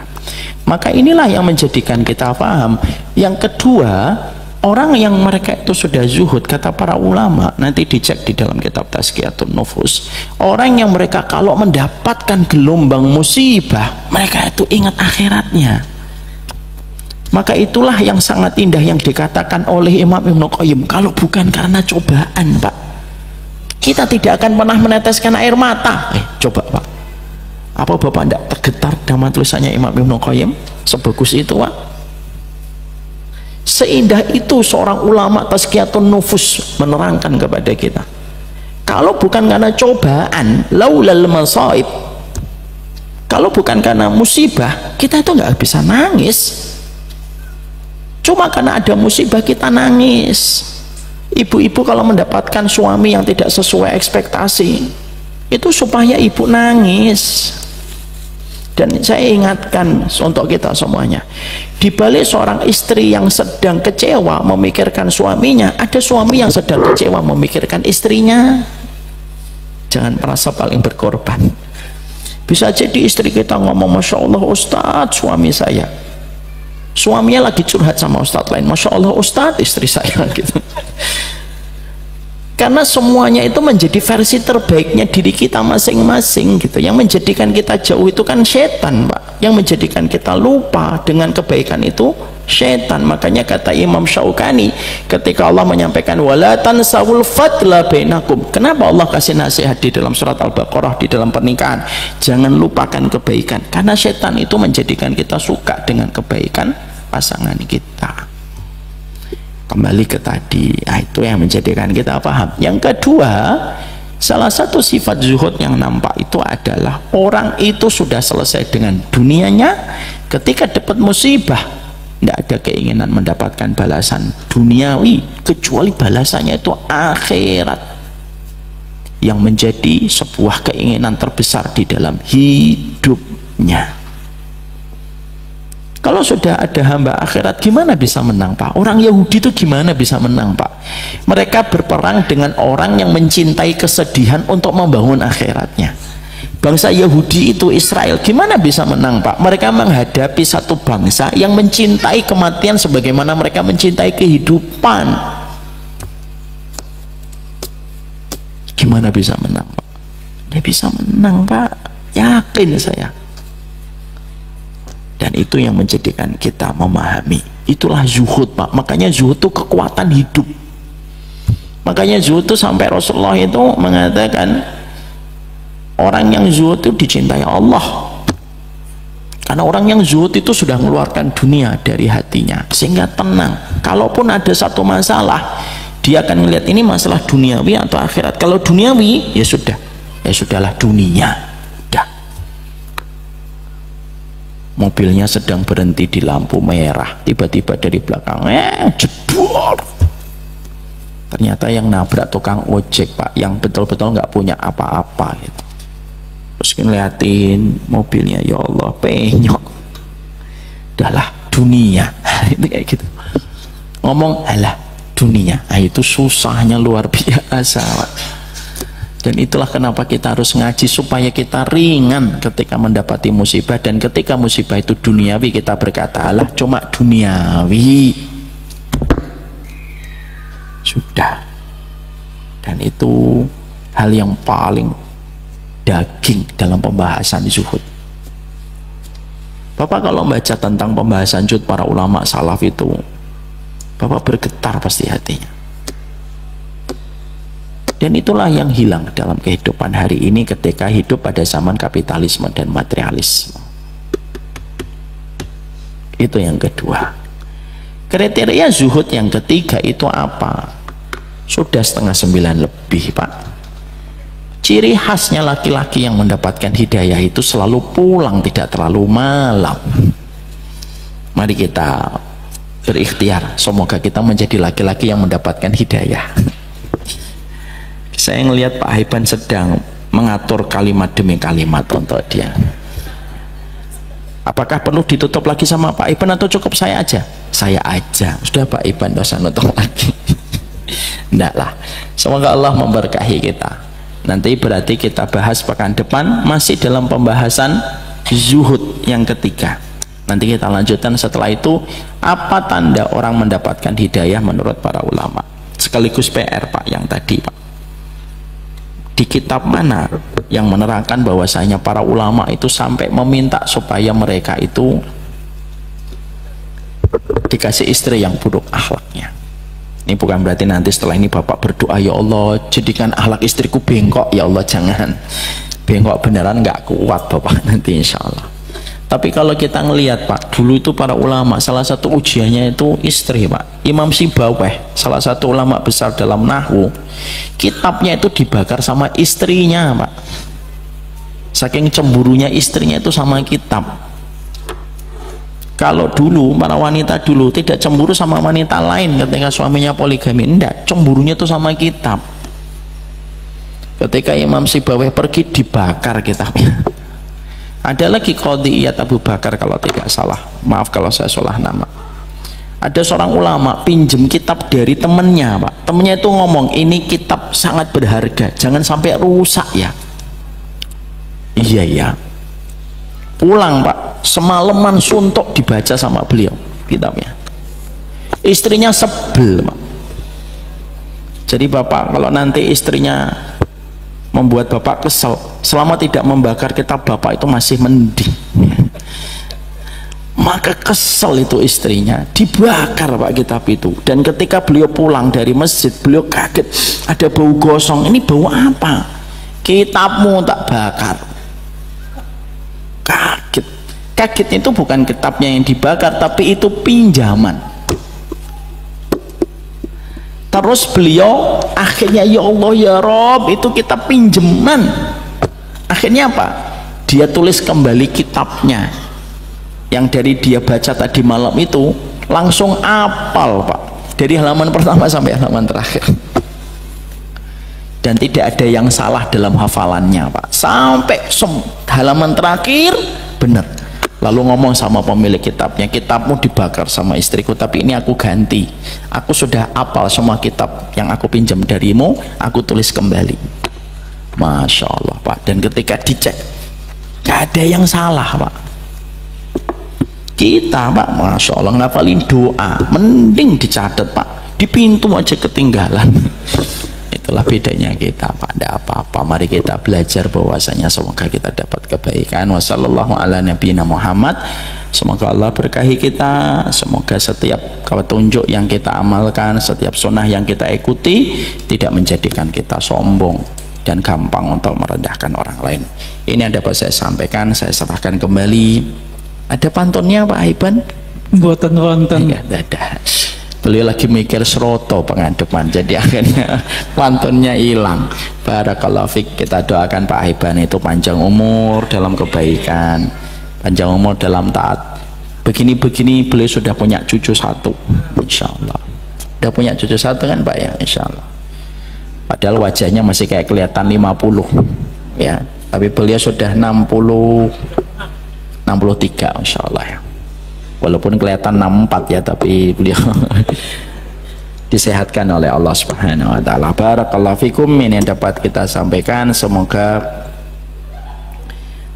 Maka inilah yang menjadikan kita paham. Yang kedua, orang yang mereka itu sudah zuhud, kata para ulama, nanti dicek di dalam kitab Tazkiyatun Nufus, orang yang mereka kalau mendapatkan gelombang musibah, mereka itu ingat akhiratnya. Maka itulah yang sangat indah yang dikatakan oleh Imam Ibnu Qayyim, kalau bukan karena cobaan Pak, kita tidak akan pernah meneteskan air mata. Coba Pak, apa Bapak tidak tergetar dengan tulisannya Imam Ibnu Qayyim? Sebagus itu Pak, seindah itu seorang ulama Tazkiyatun Nufus menerangkan kepada kita, kalau bukan karena cobaan, laulal masaib, kalau bukan karena musibah, kita itu nggak bisa nangis. Cuma karena ada musibah kita nangis. Ibu-ibu kalau mendapatkan suami yang tidak sesuai ekspektasi, itu supaya ibu nangis. Dan saya ingatkan untuk kita semuanya, di balik seorang istri yang sedang kecewa memikirkan suaminya, ada suami yang sedang kecewa memikirkan istrinya. Jangan merasa paling berkorban. Bisa jadi istri kita ngomong, Masya Allah Ustadz, suami saya, suaminya lagi curhat sama Ustadz lain, Masya Allah Ustadz, istri saya gitu. Karena semuanya itu menjadi versi terbaiknya diri kita masing-masing gitu. Yang menjadikan kita jauh itu kan setan, Pak. Yang menjadikan kita lupa dengan kebaikan itu setan. Makanya kata Imam Syaukani ketika Allah menyampaikan wala tansawul fadla bainakum. Kenapa Allah kasih nasihat di dalam surat Al-Baqarah di dalam pernikahan? Jangan lupakan kebaikan. Karena setan itu menjadikan kita suka dengan kebaikan pasangan kita. Kembali ke tadi, itu yang menjadikan kita paham. Yang kedua, salah satu sifat zuhud yang nampak itu adalah orang itu sudah selesai dengan dunianya, ketika dapat musibah tidak ada keinginan mendapatkan balasan duniawi kecuali balasannya itu akhirat, yang menjadi sebuah keinginan terbesar di dalam hidupnya. Kalau sudah ada hamba akhirat, gimana bisa menang, Pak? Orang Yahudi itu gimana bisa menang, Pak? Mereka berperang dengan orang yang mencintai kesedihan untuk membangun akhiratnya. Bangsa Yahudi itu Israel, gimana bisa menang, Pak? Mereka menghadapi satu bangsa yang mencintai kematian sebagaimana mereka mencintai kehidupan. Gimana bisa menang, Pak? Dia bisa menang, Pak. Yakin saya. Dan itu yang menjadikan kita memahami. Itulah zuhud, Pak. Makanya zuhud itu kekuatan hidup. Makanya zuhud itu sampai Rasulullah itu mengatakan orang yang zuhud itu dicintai Allah. Karena orang yang zuhud itu sudah mengeluarkan dunia dari hatinya sehingga tenang. Kalaupun ada satu masalah, dia akan melihat ini masalah duniawi atau akhirat. Kalau duniawi, ya sudah. Ya sudahlah, dunia. Mobilnya sedang berhenti di lampu merah, tiba-tiba dari belakang jebol. Ternyata yang nabrak tukang ojek, Pak, yang betul-betul nggak punya apa-apa gitu. Terus ngeliatin mobilnya, ya Allah, penyok. Udahlah, dunia. Itu kayak gitu. Ngomong, alah, dunia. Nah, itu susahnya luar biasa, Pak. Dan itulah kenapa kita harus ngaji, supaya kita ringan ketika mendapati musibah. Dan ketika musibah itu duniawi, kita berkata, alah, cuma duniawi, sudah. Dan itu hal yang paling daging dalam pembahasan zuhud. Bapak kalau membaca tentang pembahasan zuhud para ulama salaf itu, Bapak bergetar pasti hatinya. Dan itulah yang hilang dalam kehidupan hari ini ketika hidup pada zaman kapitalisme dan materialisme. Itu yang kedua. Kriteria zuhud yang ketiga itu apa? Sudah 8:30 lebih, Pak. Ciri khasnya laki-laki yang mendapatkan hidayah itu selalu pulang tidak terlalu malam. Mari kita berikhtiar, semoga kita menjadi laki-laki yang mendapatkan hidayah. Saya ngelihat Pak Haiban sedang mengatur kalimat demi kalimat untuk dia. Apakah perlu ditutup lagi sama Pak Haiban atau cukup saya aja? Saya aja. Sudah Pak Haiban, tidak usah nutup lagi. Enggak lah. Semoga Allah memberkahi kita. Nanti berarti kita bahas pekan depan masih dalam pembahasan zuhud yang ketiga. Nanti kita lanjutkan setelah itu, apa tanda orang mendapatkan hidayah menurut para ulama. Sekaligus PR, Pak, yang tadi, Pak. Di kitab mana yang menerangkan bahwasanya para ulama itu sampai meminta supaya mereka itu dikasih istri yang buruk akhlaknya. Ini bukan berarti nanti setelah ini Bapak berdoa, ya Allah jadikan akhlak istriku bengkok, ya Allah jangan. Bengkok beneran nggak kuat Bapak nanti insya Allah. Tapi kalau kita ngelihat, Pak, dulu itu para ulama salah satu ujiannya itu istri, Pak. Imam Sibaweh, salah satu ulama besar dalam nahwu, kitabnya itu dibakar sama istrinya, Pak. Saking cemburunya istrinya itu sama kitab. Kalau dulu para wanita dulu tidak cemburu sama wanita lain ketika suaminya poligami, enggak, cemburunya itu sama kitab. Ketika Imam Sibaweh pergi, dibakar kitabnya. Ada lagi Qadhiyat Abu Bakar kalau tidak salah, maaf kalau saya salah nama. Ada seorang ulama pinjem kitab dari temennya, Pak. Temennya itu ngomong, ini kitab sangat berharga, jangan sampai rusak ya. Iya ya. Pulang, Pak, semalaman suntuk dibaca sama beliau kitabnya. Istrinya sebel, Pak. Jadi Bapak kalau nanti istrinya membuat Bapak kesel, selama tidak membakar kitab Bapak itu masih mending. Maka kesel itu istrinya, dibakar Pak kitab itu. Dan ketika beliau pulang dari masjid, beliau kaget, ada bau gosong. Ini bau apa? Kitabmu tak bakar. Kaget. Kagetnya itu bukan kitabnya yang dibakar, tapi itu pinjaman. Terus beliau akhirnya, ya Allah ya Rob, itu kitab pinjaman. Akhirnya apa? Dia tulis kembali kitabnya yang dari dia baca tadi malam itu, langsung apal Pak, dari halaman pertama sampai halaman terakhir. Dan tidak ada yang salah dalam hafalannya Pak, sampai halaman terakhir benar. Lalu ngomong sama pemilik kitabnya, kitabmu dibakar sama istriku, tapi ini aku ganti, aku sudah apal semua kitab yang aku pinjam darimu, aku tulis kembali. Masya Allah Pak. Dan ketika dicek, gak ada yang salah Pak. Kita Pak, Masya Allah, ngapalin doa mending dicatat Pak, di pintu aja ketinggalan. Itulah bedanya kita Pak, tidak apa-apa. Mari kita belajar bahwasanya semoga kita dapat kebaikan. Wassallallahu ala nabiyina Muhammad. Semoga Allah berkahi kita, semoga setiap petunjuk yang kita amalkan, setiap sunnah yang kita ikuti tidak menjadikan kita sombong dan gampang untuk merendahkan orang lain. Ini yang dapat saya sampaikan, saya serahkan kembali. Ada pantunnya Pak Aiban? Buatan wonten. Ya, ada. Beliau lagi mikir seroto pengadepan, jadi akhirnya pantunnya hilang. Barakallahu fik. Kita doakan Pak Aiban itu panjang umur dalam kebaikan, panjang umur dalam taat. Begini-begini beliau sudah punya cucu satu, insya Allah. Sudah punya cucu satu kan Pak ya, insya Allah. Padahal wajahnya masih kayak kelihatan 50 ya, tapi beliau sudah 63 insya Allah ya. Walaupun kelihatan 64 ya, tapi beliau disehatkan oleh Allah Subhanahu wa taala. Barakallahu fikum. Ini yang dapat kita sampaikan, semoga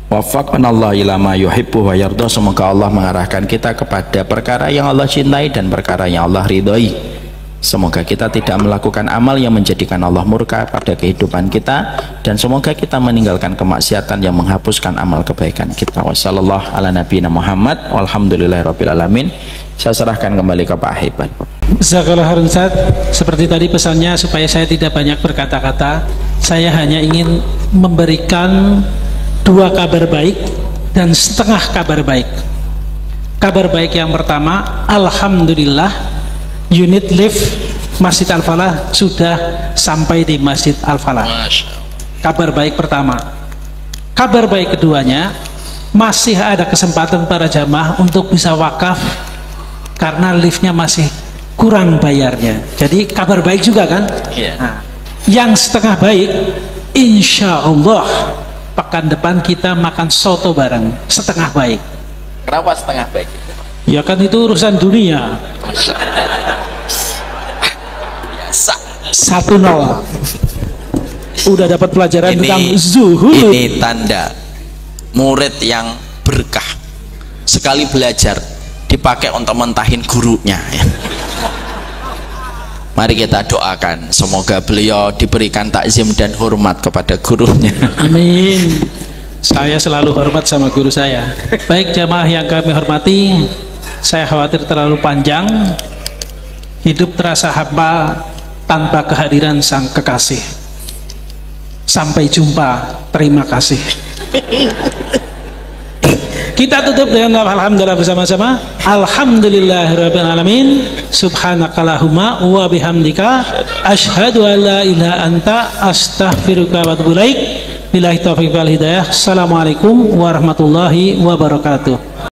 waffaqana Allah ila ma yuhibbu wa yarda. Semoga Allah mengarahkan kita kepada perkara yang Allah cintai dan perkara yang Allah ridhoi. Semoga kita tidak melakukan amal yang menjadikan Allah murka pada kehidupan kita, dan semoga kita meninggalkan kemaksiatan yang menghapuskan amal kebaikan kita. Wassallallahu ala nabiyina Muhammad walhamdulillahirabbil alamin. Saya serahkan kembali ke Pak Aiban. Jazakallahu khairan Ustaz. Seperti tadi pesannya, supaya saya tidak banyak berkata-kata, saya hanya ingin memberikan 2 kabar baik dan setengah kabar baik. Kabar baik yang pertama, alhamdulillah, unit lift Masjid Al-Falah sudah sampai di Masjid Al-Falah. Kabar baik pertama. Kabar baik keduanya, masih ada kesempatan para jamaah untuk bisa wakaf karena liftnya masih kurang bayarnya. Jadi kabar baik juga kan? Nah, yang setengah baik, insya Allah pekan depan kita makan soto bareng. Setengah baik. Kenapa setengah baik? Ya kan itu urusan dunia. 1-0. Udah dapat pelajaran tentang zuhud. Ini tanda murid yang berkah. Sekali belajar dipakai untuk mentahin gurunya ya. Mari kita doakan semoga beliau diberikan takzim dan hormat kepada gurunya. Amin. Saya selalu hormat sama guru saya. Baik jamaah yang kami hormati, saya khawatir terlalu panjang. Hidup terasa hampa tanpa kehadiran sang kekasih. Sampai jumpa, terima kasih. Kita tutup dengan alhamdulillah bersama-sama. Alhamdulillahirabbil alamin. Subhanakallahumma wa bihamdika asyhadu an la ilaha anta astaghfiruka wa atubu ilaik. Billahi taufiq wal hidayah. Assalamualaikum warahmatullahi wabarakatuh.